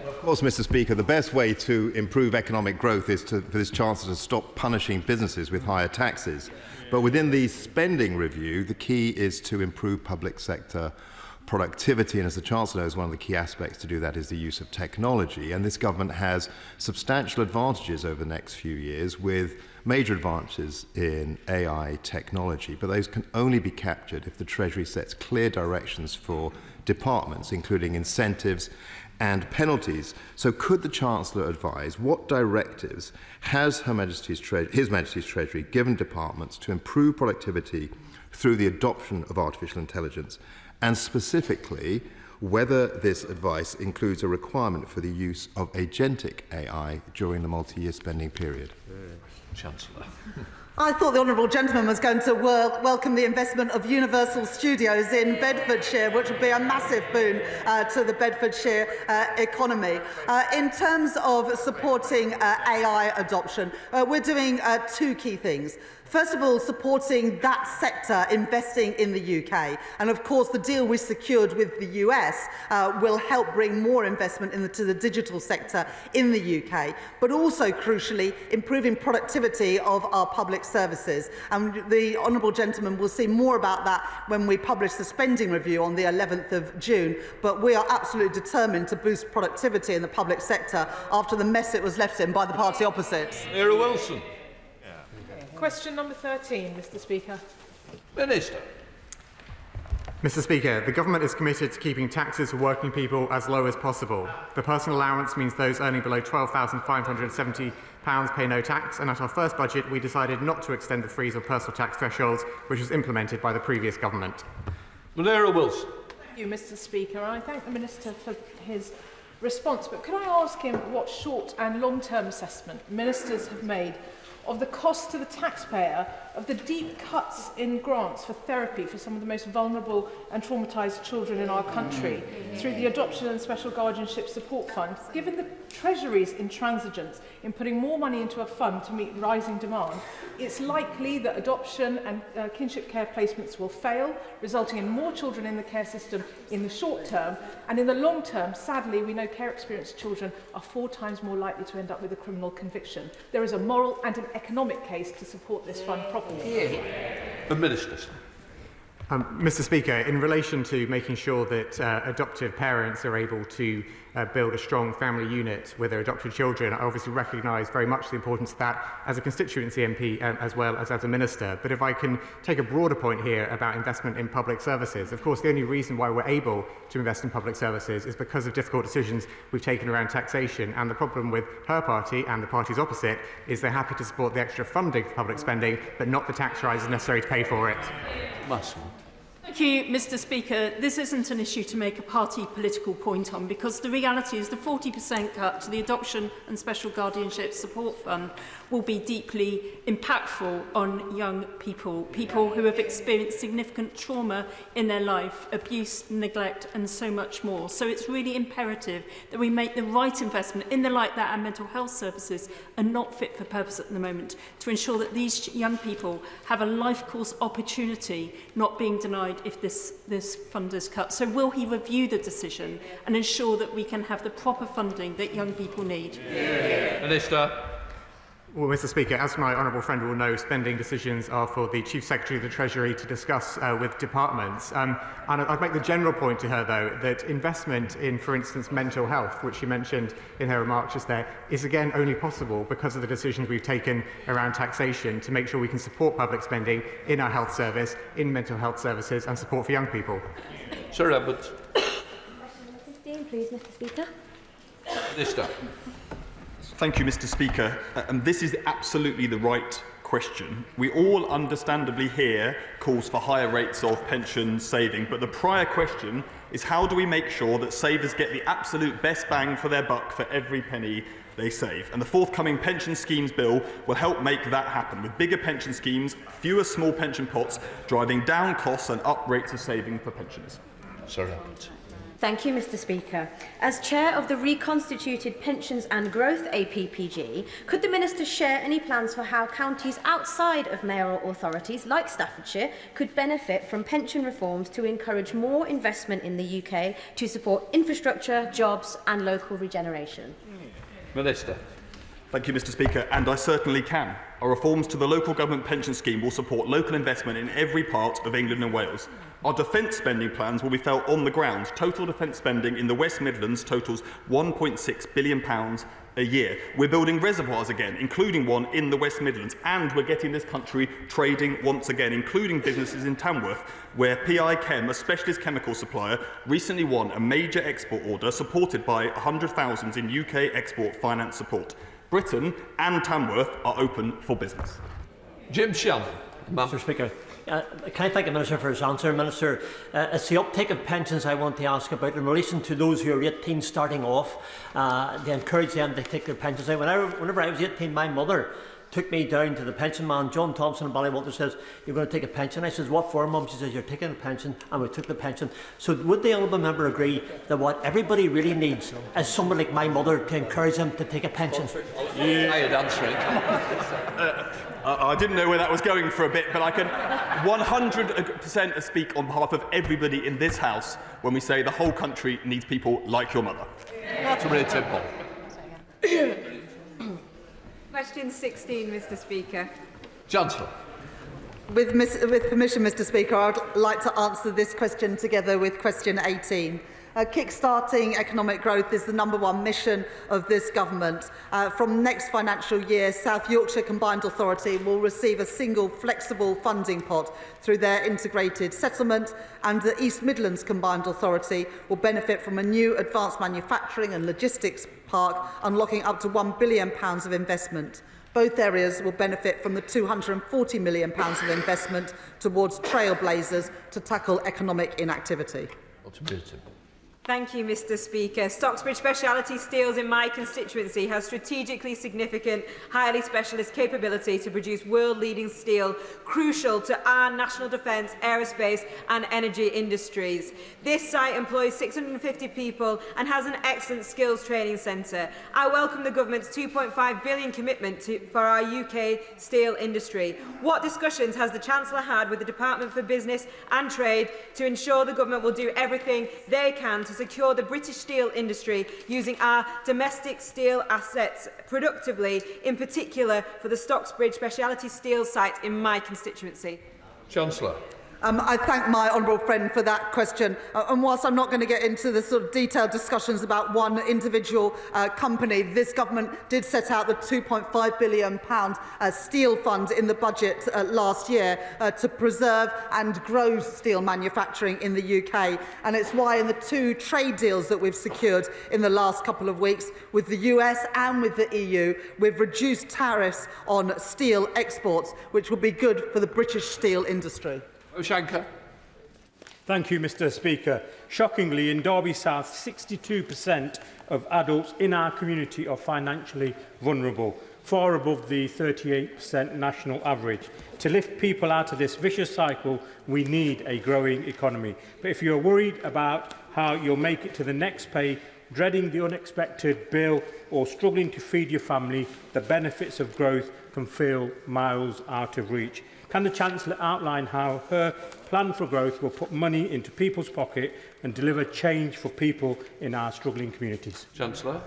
Of course, Mr. Speaker, the best way to improve economic growth is for this Chancellor to stop punishing businesses with higher taxes. But within the spending review, the key is to improve public sector productivity, and as the Chancellor knows, one of the key aspects to do that is the use of technology. And this government has substantial advantages over the next few years, with major advances in AI technology. But those can only be captured if the Treasury sets clear directions for departments, including incentives and penalties. So could the Chancellor advise what directives has His Majesty's Treasury given departments to improve productivity through the adoption of artificial intelligence, and specifically whether this advice includes a requirement for the use of agentic AI during the multi-year spending period?
Chancellor.
I thought the honourable gentleman was going to welcome the investment of Universal Studios in Bedfordshire, which would be a massive boon to the Bedfordshire economy. In terms of supporting AI adoption, we're doing two key things. First of all, supporting that sector investing in the UK. And of course, the deal we secured with the US will help bring more investment into the digital sector in the UK, but also, crucially, improving productivity of our public services. And the honourable gentleman will see more about that when we publish the spending review on the 11th of June. But we are absolutely determined to boost productivity in the public sector after the mess it was left in by the party opposite.
Era Wilson.
Question number 13, Mr Speaker.
Minister.
Mr Speaker, the Government is committed to keeping taxes for working people as low as possible. The personal allowance means those earning below £12,570 pay no tax, and at our first budget we decided not to extend the freeze of personal tax thresholds, which was implemented by the previous Government.
Era Wilson.
Thank you, Mr Speaker. I thank the Minister for his response, but could I ask him what short and long-term assessment ministers have made of the cost to the taxpayer of the deep cuts in grants for therapy for some of the most vulnerable and traumatised children in our country through the Adoption and Special Guardianship Support Fund, given the Treasury's intransigence in putting more money into a fund to meet rising demand. It's likely that adoption and kinship care placements will fail, resulting in more children in the care system in the short term, and in the long term, sadly, we know care experienced children are 4 times more likely to end up with a criminal conviction. There is a moral and an economic case to support this fund properly.
The Ministers.
Mr Speaker, in relation to making sure that adoptive parents are able to build a strong family unit with their adopted children, I obviously recognise very much the importance of that as a constituency MP as well as a Minister. But if I can take a broader point here about investment in public services, of course the only reason why we're able to invest in public services is because of difficult decisions we've taken around taxation, and the problem with her party and the parties opposite is they're happy to support the extra funding for public spending but not the tax rises necessary to pay for it.
Thank you, Mr Speaker. This isn't an issue to make a party political point on, because the reality is the 40% cut to the Adoption and Special Guardianship Support Fund will be deeply impactful on young people who have experienced significant trauma in their life, abuse, neglect and so much more. So it's really imperative that we make the right investment in the light that our mental health services are not fit for purpose at the moment, to ensure that these young people have a life course opportunity, not being denied if this fund is cut. So will he review the decision and ensure that we can have the proper funding that young people need?
Minister.
Well, Mr Speaker, as my honourable friend will know, spending decisions are for the Chief Secretary of the Treasury to discuss with departments. And I'd make the general point to her, though, that investment in, for instance, mental health, which she mentioned in her remarks just there, is again only possible because of the decisions we've taken around taxation to make sure we can support public spending in our health service, in mental health services and support for young people.
Sir Edwards.
Question number 15, please, Mr Speaker.
Minister.
Thank you, Mr Speaker. This is absolutely the right question. We all understandably hear calls for higher rates of pension saving, but the prior question is how do we make sure that savers get the absolute best bang for their buck for every penny they save? And the forthcoming pension schemes bill will help make that happen, with bigger pension schemes, fewer small pension pots, driving down costs and up rates of saving for pensioners.
Sir Edwards.
Thank you, Mr Speaker. As Chair of the reconstituted Pensions and Growth APPG, could the Minister share any plans for how counties outside of mayoral authorities, like Staffordshire, could benefit from pension reforms to encourage more investment in the UK to support infrastructure, jobs and local regeneration?
Minister.
Thank you, Mr Speaker, and I certainly can. Our reforms to the local government pension scheme will support local investment in every part of England and Wales. Our defence spending plans will be felt on the ground. Total defence spending in the West Midlands totals £1.6 billion a year. We're building reservoirs again, including one in the West Midlands, and we're getting this country trading once again, including businesses in Tamworth, where PI Chem, a specialist chemical supplier, recently won a major export order supported by £100,000 in UK export finance support. Britain and Tamworth are open for business.
Jim Shannon.
Mr Speaker, can I thank the Minister for his answer? Minister, it's the uptake of pensions I want to ask about in relation to those who are 18 starting off. They encourage them to take their pensions out. Whenever I was 18, my mother took me down to the pension man, John Thompson in Ballywalter, says, "You're going to take a pension?" I says, "What for, Mum?" She says, "You're taking a pension," and we took the pension. So would the honourable member agree that what everybody really needs is someone like my mother to encourage them to take a pension?
I didn't know where that was going for a bit, but I can 100% speak on behalf of everybody in this House when we say the whole country needs people like your mother.
That's really simple.
Question 16, Mr Speaker.
Chancellor.
With permission, Mr Speaker, I would like to answer this question together with question 18. Kick-starting economic growth is the #1 mission of this government. From next financial year, South Yorkshire Combined Authority will receive a single flexible funding pot through their integrated settlement, and the East Midlands Combined Authority will benefit from a new advanced manufacturing and logistics park, unlocking up to £1 billion of investment. Both areas will benefit from the £240 million of investment towards trailblazers to tackle economic inactivity.
Thank you, Mr Speaker. Stocksbridge Speciality Steels in my constituency has strategically significant, highly specialist capability to produce world-leading steel, crucial to our national defence, aerospace and energy industries. This site employs 650 people and has an excellent skills training centre. I welcome the Government's £2.5 billion commitment for our UK steel industry. What discussions has the Chancellor had with the Department for Business and Trade to ensure the Government will do everything they can to secure the British steel industry using our domestic steel assets productively, in particular for the Stocksbridge Speciality Steel site in my constituency?
Chancellor.
I thank my honourable friend for that question. And whilst I'm not going to get into the sort of detailed discussions about one individual company, this government did set out the £2.5 billion steel fund in the budget last year to preserve and grow steel manufacturing in the UK. And it's why in the 2 trade deals that we've secured in the last couple of weeks with the US and with the EU, we've reduced tariffs on steel exports, which will be good for the British steel industry.
Oshanka.
Thank you, Mr Speaker. Shockingly, in Derby South, 62% of adults in our community are financially vulnerable, far above the 38% national average. To lift people out of this vicious cycle, we need a growing economy. But if you're worried about how you'll make it to the next pay, dreading the unexpected bill or struggling to feed your family, the benefits of growth can feel miles out of reach. Can the Chancellor outline how her plan for growth will put money into people's pocket and deliver change for people in our struggling communities?
Chancellor.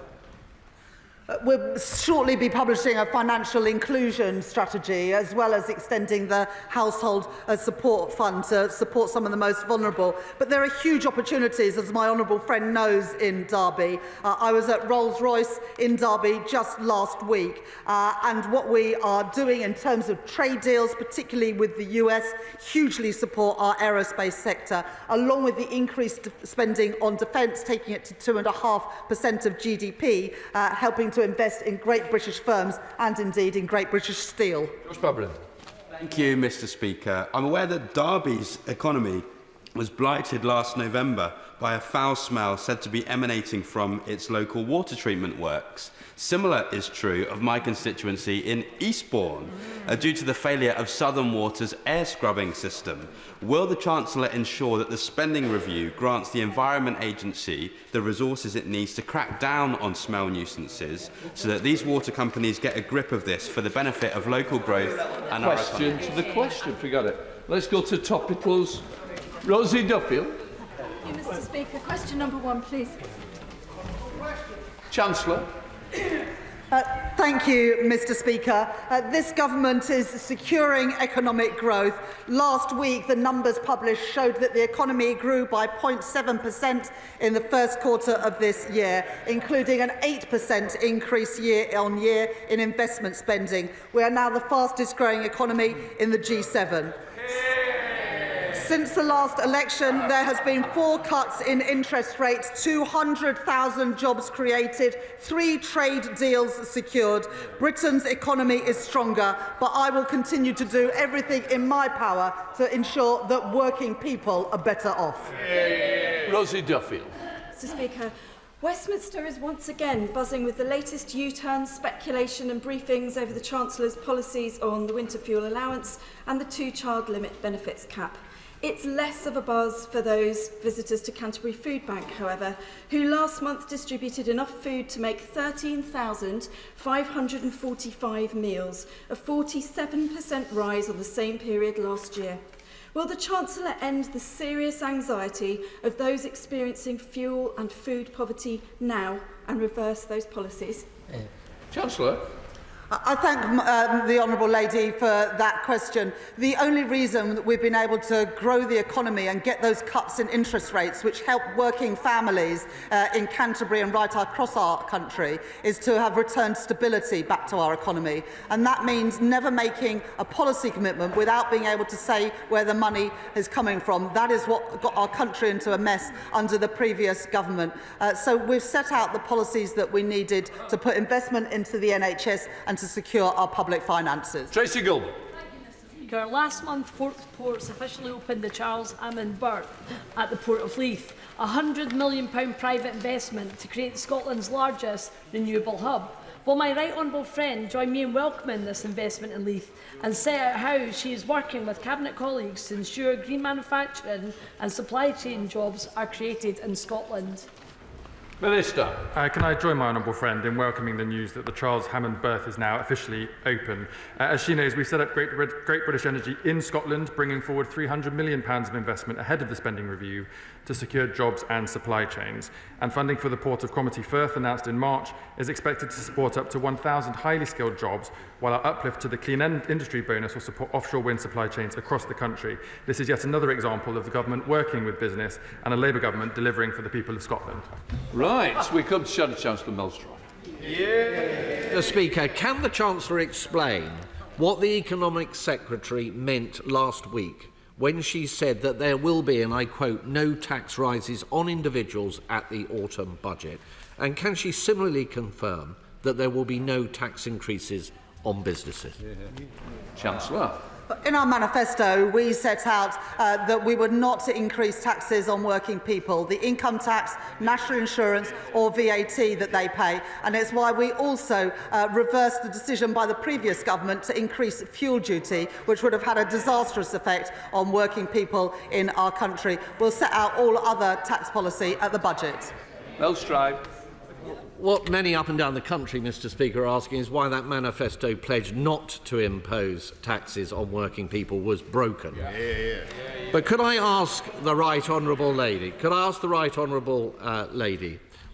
We'll shortly be publishing a financial inclusion strategy, as well as extending the household support fund to support some of the most vulnerable. But there are huge opportunities, as my honourable friend knows, in Derby. I was at Rolls-Royce in Derby just last week, and what we are doing in terms of trade deals, particularly with the US, hugely support our aerospace sector, along with the increased spending on defence, taking it to 2.5% of GDP, helping to invest in great British firms and indeed in great British steel.
Thank you, Mr Speaker. I'm aware that Derby's economy was blighted last November by a foul smell said to be emanating from its local water treatment works. Similar is true of my constituency in Eastbourne, due to the failure of Southern Water's air scrubbing system. Will the Chancellor ensure that the spending review grants the Environment Agency the resources it needs to crack down on smell nuisances so that these water companies get a grip of this for the benefit of local growth and our economy?
Question to the question, forgot it. Let's go to topicals. Rosie Duffield.
Thank you, Mr Speaker. Question number 1, please.
Chancellor.
Thank you, Mr Speaker. This government is securing economic growth. Last week, the numbers published showed that the economy grew by 0.7% in the first quarter of this year, including an 8% increase year-on-year in investment spending. We are now the fastest growing economy in the G7. Since the last election, there has been 4 cuts in interest rates, 200,000 jobs created, 3 trade deals secured. Britain's economy is stronger, but I will continue to do everything in my power to ensure that working people are better off.
Rosie Duffield.
Mr Speaker, Westminster is once again buzzing with the latest U-turns, speculation and briefings over the Chancellor's policies on the winter fuel allowance and the 2-child limit benefits cap. It's less of a buzz for those visitors to Canterbury Food Bank, however, who last month distributed enough food to make 13,545 meals, a 47% rise on the same period last year. Will the Chancellor end the serious anxiety of those experiencing fuel and food poverty now and reverse those policies?
Chancellor.
I thank the Honourable Lady for that question. The only reason that we've been able to grow the economy and get those cuts in interest rates, which help working families in Canterbury and right across our country, is to have returned stability back to our economy. And that means never making a policy commitment without being able to say where the money is coming from. That is what got our country into a mess under the previous government. So we've set out the policies that we needed to put investment into the NHS and to secure our public finances.
Tracy Gilbert.
Last month, Ports officially opened the Charles Hammond Berth at the Port of Leith, a £100 million private investment to create Scotland's largest renewable hub. Will my right honourable friend join me in welcoming this investment in Leith and set out how she is working with Cabinet colleagues to ensure green manufacturing and supply chain jobs are created in Scotland?
Minister.
Can I join my honourable friend in welcoming the news that the Charles Hammond Berth is now officially open? As she knows, we set up Great British Energy in Scotland, bringing forward £300 million of investment ahead of the spending review to secure jobs and supply chains. And funding for the Port of Cromarty Firth, announced in March, is expected to support up to 1,000 highly skilled jobs, while our uplift to the Clean Industry bonus will support offshore wind supply chains across the country. This is yet another example of the government working with business and a Labour government delivering for the people of Scotland.
Right, we come to Shadow Chancellor Milstride.
Mr. Speaker, can the Chancellor explain what the Economic Secretary meant last week when she said that there will be, and I quote, no tax rises on individuals at the autumn budget? And can she similarly confirm that there will be no tax increases on businesses?
Chancellor.
In our manifesto, we set out that we would not increase taxes on working people, the income tax, national insurance or VAT that they pay. And it's why we also reversed the decision by the previous government to increase fuel duty, which would have had a disastrous effect on working people in our country. We'll set out all other tax policy at the budget.
Milstride.
What many up and down the country, Mr. Speaker, are asking is why that manifesto pledge not to impose taxes on working people was broken. But could I ask the Right Honourable Lady,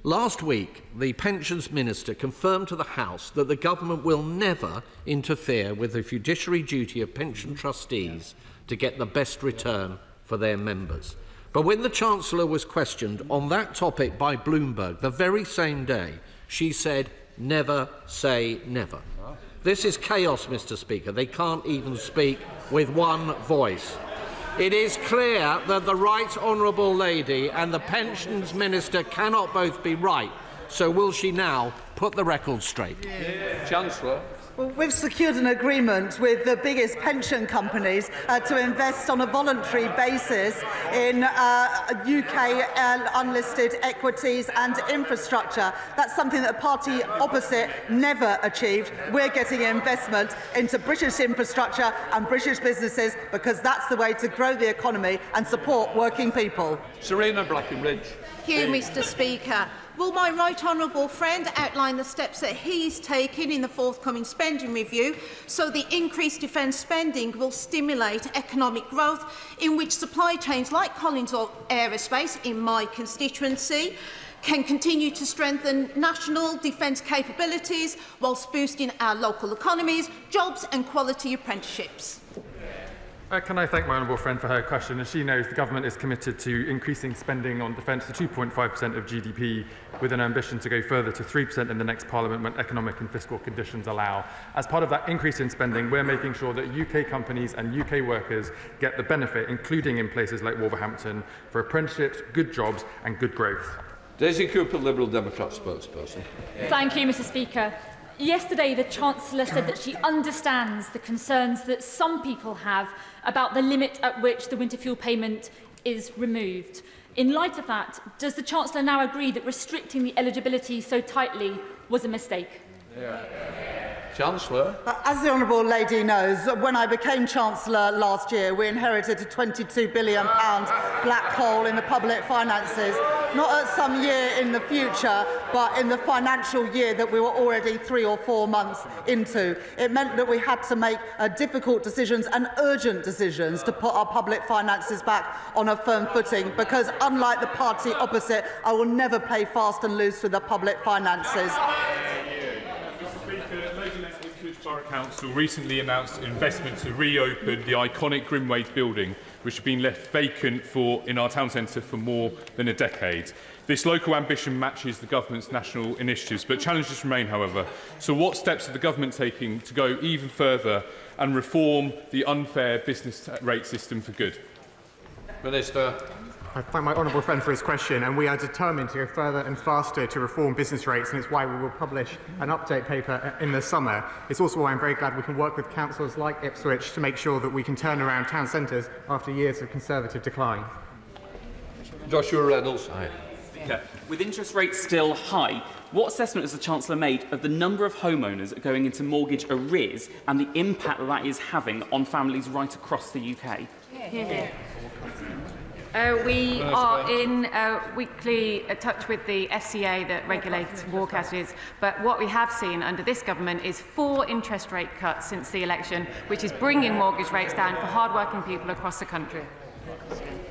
last week the Pensions Minister confirmed to the House that the government will never interfere with the fiduciary duty of pension trustees to get the best return for their members. But when the Chancellor was questioned on that topic by Bloomberg the very same day, she said, never say never. This is chaos, Mr. Speaker. They can't even speak with one voice. It is clear that the Right Honourable Lady and the Pensions Minister cannot both be right. So will she now put the record straight?
Chancellor.
Well, we've secured an agreement with the biggest pension companies to invest on a voluntary basis in UK unlisted equities and infrastructure. That's something that the party opposite never achieved. We're getting investment into British infrastructure and British businesses because that's the way to grow the economy and support working people.
Serena Brackenridge.
Thank you, Mr. Speaker. Will my right honourable friend outline the steps that he is taking in the forthcoming spending review so the increased defence spending will stimulate economic growth in which supply chains like Collins Aerospace in my constituency can continue to strengthen national defence capabilities whilst boosting our local economies, jobs and quality apprenticeships?
Can I thank my honourable friend for her question? As she knows, the government is committed to increasing spending on defence to 2.5% of GDP, with an ambition to go further to 3% in the next Parliament when economic and fiscal conditions allow. As part of that increase in spending, we're making sure that UK companies and UK workers get the benefit, including in places like Wolverhampton, for apprenticeships, good jobs and good growth.
Daisy Cooper, Liberal Democrat spokesperson.
Thank you, Mr. Speaker. Yesterday, the Chancellor said that she understands the concerns that some people have about the limit at which the winter fuel payment is removed. In light of that, does the Chancellor now agree that restricting the eligibility so tightly was a mistake?
Chancellor.
As the Honourable Lady knows, when I became Chancellor last year, we inherited a £22 billion black hole in the public finances, not at some year in the future, but in the financial year that we were already 3 or 4 months into. It meant that we had to make difficult decisions and urgent decisions to put our public finances back on a firm footing, because unlike the party opposite, I will never play fast and loose with the public finances.
Ipswich Borough Council recently announced an investment to reopen the iconic Grimways building, which had been left vacant in our town centre for more than a decade. This local ambition matches the government's national initiatives, but challenges remain, however. So what steps are the government taking to go even further and reform the unfair business rate system for good?
Minister.
I thank my honourable friend for his question, and we are determined to go further and faster to reform business rates, and it's why we will publish an update paper in the summer. It's also why I'm very glad we can work with councils like Ipswich to make sure that we can turn around town centres after years of Conservative decline.
Joshua Reynolds.
With interest rates still high, what assessment has the Chancellor made of the number of homeowners going into mortgage arrears and the impact that is having on families right across the UK?
We are in weekly touch with the FCA that regulates mortgages, but what we have seen under this government is 4 interest rate cuts since the election, which is bringing mortgage rates down for hard-working people across the country.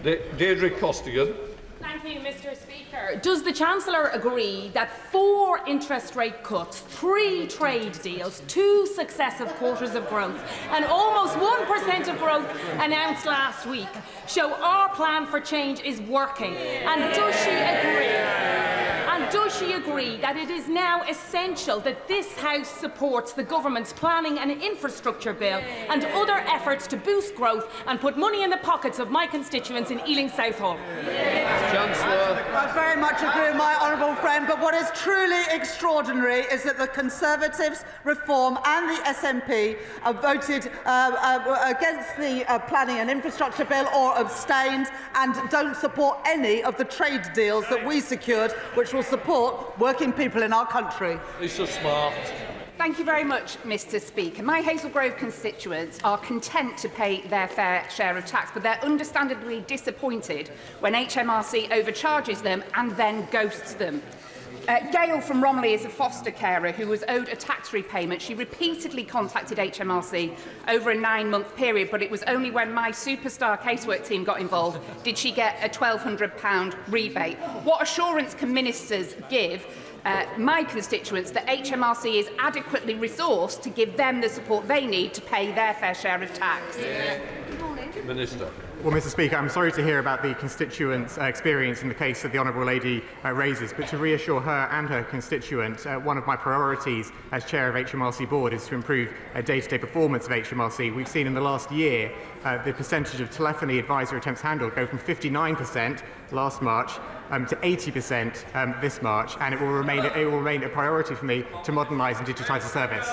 Deirdre Costigan.
Thank you, Mr. Speaker. Does the Chancellor agree that 4 interest rate cuts, 3 trade deals, 2 successive quarters of growth and almost 1% of growth announced last week show our plan for change is working? And does she agree? And does she agree that it is now essential that this House supports the government's planning and infrastructure bill and other efforts to boost growth and put money in the pockets of my constituents in Ealing Southall?
Chancellor.
I very much agree with my honourable friend, but what is truly extraordinary is that the Conservatives, Reform and the SNP have voted against the planning and infrastructure bill or abstained and don't support any of the trade deals that we secured, which will support working people in our country.
Lisa Smart.
Thank you very much, Mr. Speaker. My Hazel Grove constituents are content to pay their fair share of tax, but they're understandably disappointed when HMRC overcharges them and then ghosts them. Gail from Romilly is a foster carer who was owed a tax repayment. She repeatedly contacted HMRC over a 9-month period, but it was only when my superstar casework team got involved did she get a £1,200 rebate. What assurance can ministers give my constituents that HMRC is adequately resourced to give them the support they need to pay their fair share of tax?
Minister.
Well, Mr. Speaker, I'm sorry to hear about the constituents' experience in the case that the Honourable Lady raises, but to reassure her and her constituent, one of my priorities as Chair of HMRC Board is to improve day-to-day performance of HMRC. We've seen in the last year the percentage of telephony advisor attempts handled go from 59% last March to 80% this March, and it will remain a priority for me to modernise and digitise the service.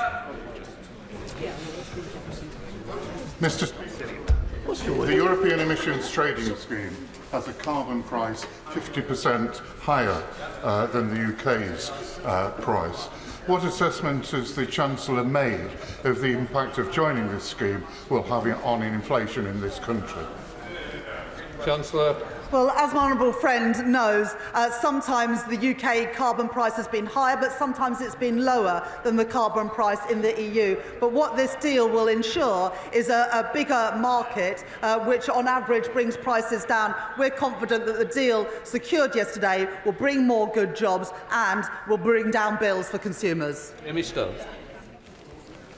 Mr. The European Emissions Trading Scheme has a carbon price 50% higher than the UK's price. What assessment has the Chancellor made of the impact of joining this scheme will have on inflation in this country?
Chancellor.
Well, as my honourable friend knows, sometimes the UK carbon price has been higher, but sometimes it's been lower than the carbon price in the EU. But what this deal will ensure is a bigger market, which on average brings prices down. We're confident that the deal secured yesterday will bring more good jobs and will bring down bills for consumers.
Minister.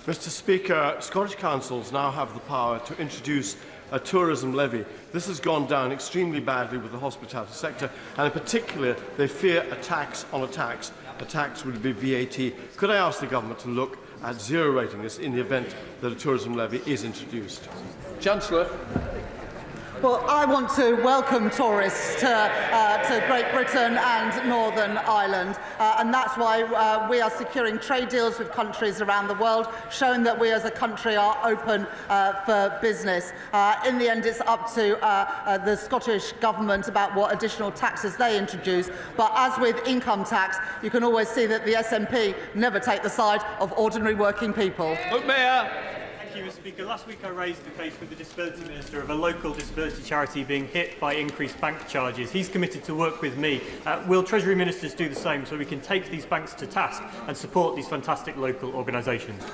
Mr. Speaker, Scottish councils now have the power to introduce a tourism levy. This has gone down extremely badly with the hospitality sector, and in particular, they fear a tax on a tax. A tax would be VAT. Could I ask the government to look at zero rating this in the event that a tourism levy is introduced?
Chancellor.
Well, I want to welcome tourists to Great Britain and Northern Ireland, and that's why we are securing trade deals with countries around the world, showing that we as a country are open for business. In the end, it's up to the Scottish Government about what additional taxes they introduce, but as with income tax, you can always see that the SNP never take the side of ordinary working people.
Mayor.
Thank you, Mr. Speaker. Last week I raised the case with the Disability Minister of a local disability charity being hit by increased bank charges. He's committed to work with me. Will Treasury Ministers do the same so we can take these banks to task and support these fantastic local organisations?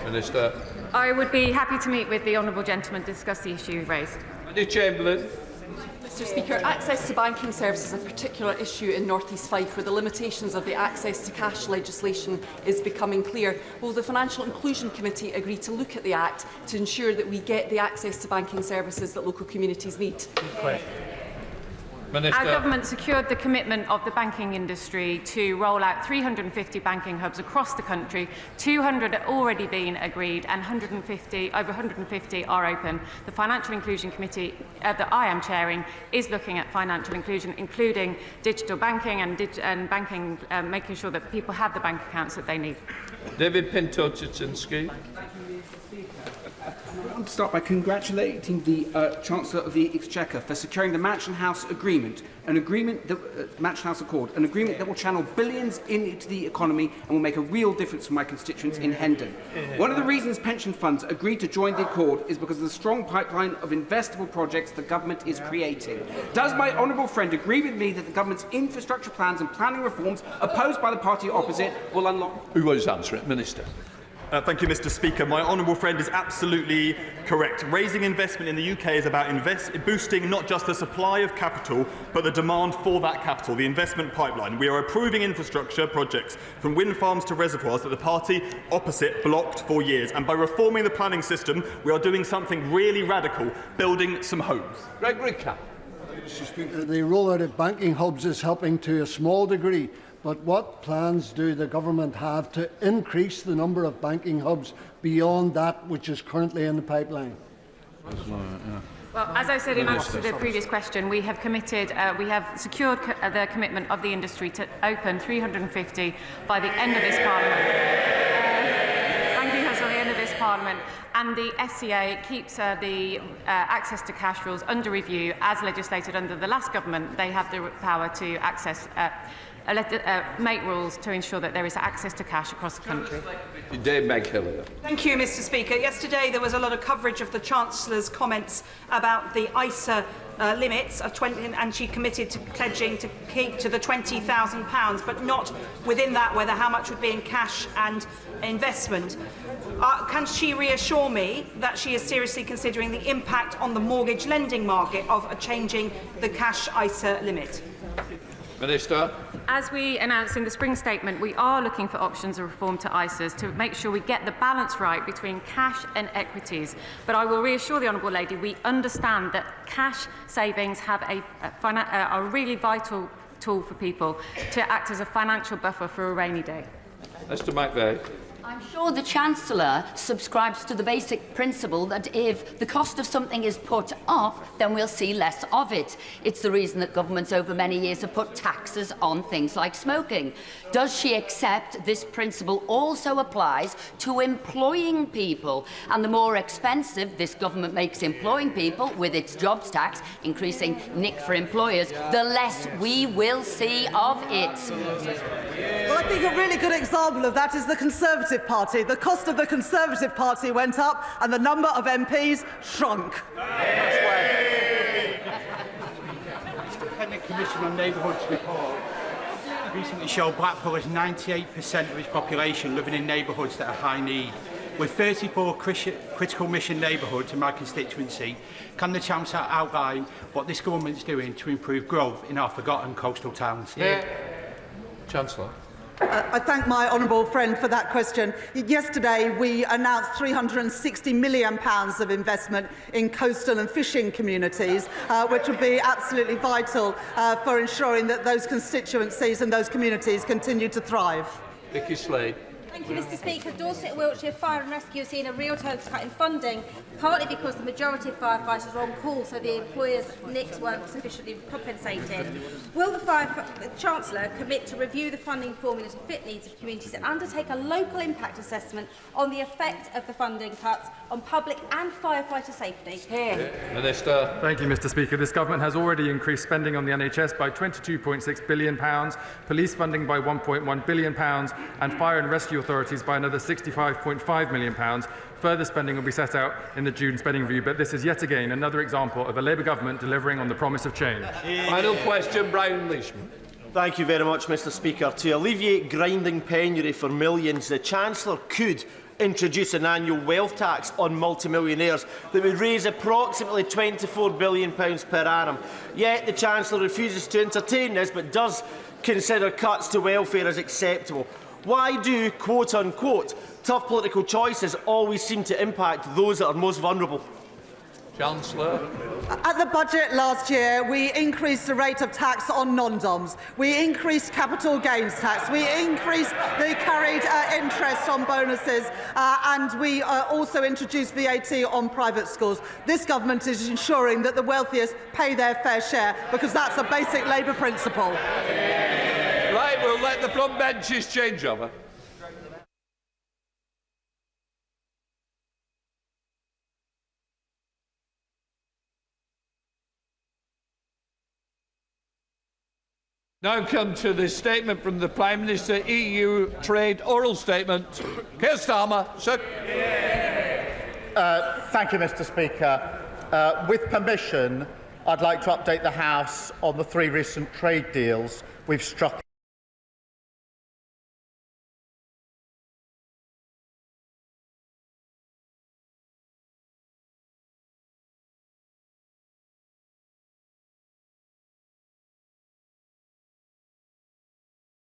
Minister.
I would be happy to meet with the honourable gentleman to discuss the issue raised.
Andy Chamberlain.
Mr Speaker, access to banking services is a particular issue in North East Fife where the limitations of the access to cash legislation is becoming clear. Will the Financial Inclusion Committee agree to look at the Act to ensure that we get the access to banking services that local communities need?
Minister.
Our government secured the commitment of the banking industry to roll out 350 banking hubs across the country. 200 have already been agreed and over 150 are open. The Financial Inclusion Committee that I am chairing is looking at financial inclusion, including digital banking and banking, making sure that people have the bank accounts that they need.
David Pinto-Chichinsky.
I want to start by congratulating the Chancellor of the Exchequer for securing the Mansion House Agreement, Mansion House Accord, an agreement that will channel billions into the economy and will make a real difference for my constituents in Hendon. One of the reasons pension funds agreed to join the Accord is because of the strong pipeline of investable projects the government is creating. Does my honourable friend agree with me that the government's infrastructure plans and planning reforms opposed by the party opposite will unlock...
Who wants to answer it? Minister.
Thank you, Mr Speaker. My honourable friend is absolutely correct. Raising investment in the UK is about boosting not just the supply of capital, but the demand for that capital, the investment pipeline. We are approving infrastructure projects from wind farms to reservoirs that the party opposite blocked for years. And by reforming the planning system, we are doing something really radical, building some homes.
Gregory Clapp.
Mr Speaker, the rollout of banking hubs is helping to a small degree. But what plans do the government have to increase the number of banking hubs beyond that which is currently in the pipeline?
Well, as I said in answer to the previous question, we have committed, we have secured the commitment of the industry to open 350 by the end of this Parliament. Banking hubs by the end of this Parliament. And the SCA keeps the access to cash rules under review as legislated under the last government. They have the power to access make rules to ensure that there is access to cash across the country.
Thank you, Mr Speaker. Yesterday there was a lot of coverage of the Chancellor's comments about the ISA limits of 20, and she committed to pledging to keep to the £20,000, but not within that whether how much would be in cash and investment. Can she reassure me that she is seriously considering the impact on the mortgage lending market of changing the cash ISA limit?
Minister.
As we announced in the spring statement, we are looking for options of reform to ISAs to make sure we get the balance right between cash and equities. But I will reassure the honourable lady, we understand that cash savings have a really vital tool for people to act as a financial buffer for a rainy day.
Mr McVeigh.
I'm sure the Chancellor subscribes to the basic principle that if the cost of something is put up, then we'll see less of it. It's the reason that governments over many years have put taxes on things like smoking. Does she accept this principle also applies to employing people? And the more expensive this government makes employing people with its jobs tax, increasing nick for employers, the less we will see of it.
Well, I think a really good example of that is the Conservative Party. The cost of the Conservative Party went up and the number of MPs shrunk.
The Independent Commission on Neighbourhoods report recently showed Blackpool has 98% of its population living in neighbourhoods that are high need. With 34 critical mission neighbourhoods in my constituency, can the Chancellor outline what this government is doing to improve growth in our forgotten coastal towns?
Chancellor.
I thank my honourable friend for that question. Yesterday we announced £360 million of investment in coastal and fishing communities, which would be absolutely vital for ensuring that those constituencies and those communities continue to thrive.
Vicky Slade.
Thank you, Mr Speaker. Dorset and Wiltshire Fire and Rescue have seen a real terms cut in funding, partly because the majority of firefighters are on call, so the employers' NICs weren't sufficiently compensated. Will the Chancellor commit to review the funding formula to fit needs of communities and undertake a local impact assessment on the effect of the funding cuts on public and firefighter safety?
Minister.
Thank you, Mr Speaker. This government has already increased spending on the NHS by £22.6 billion, police funding by £1.1 billion and fire and rescue authorities by another £65.5 million. Further spending will be set out in the June spending review, but this is yet again another example of a Labour government delivering on the promise of change.
Final question, Brian Leishman.
Thank you very much, Mr Speaker. To alleviate grinding penury for millions, the Chancellor could
introduce an annual wealth tax on multimillionaires that would raise approximately £24 billion per annum. Yet the Chancellor refuses to entertain this, but does consider cuts to welfare as acceptable. Why do, quote-unquote, tough political choices always seem to impact those that are most vulnerable?
Chancellor.
At the budget last year, we increased the rate of tax on non-doms. We increased capital gains tax. We increased the carried interest on bonuses, and we also introduced VAT on private schools. This government is ensuring that the wealthiest pay their fair share, because that's a basic Labour principle.
Right, we'll let the front benches change over. Now come to the statement from the Prime Minister, EU trade oral statement. Keir Starmer, sir.
Thank you, Mr. Speaker. With permission, I'd like to update the House on the 3 recent trade deals we've struck.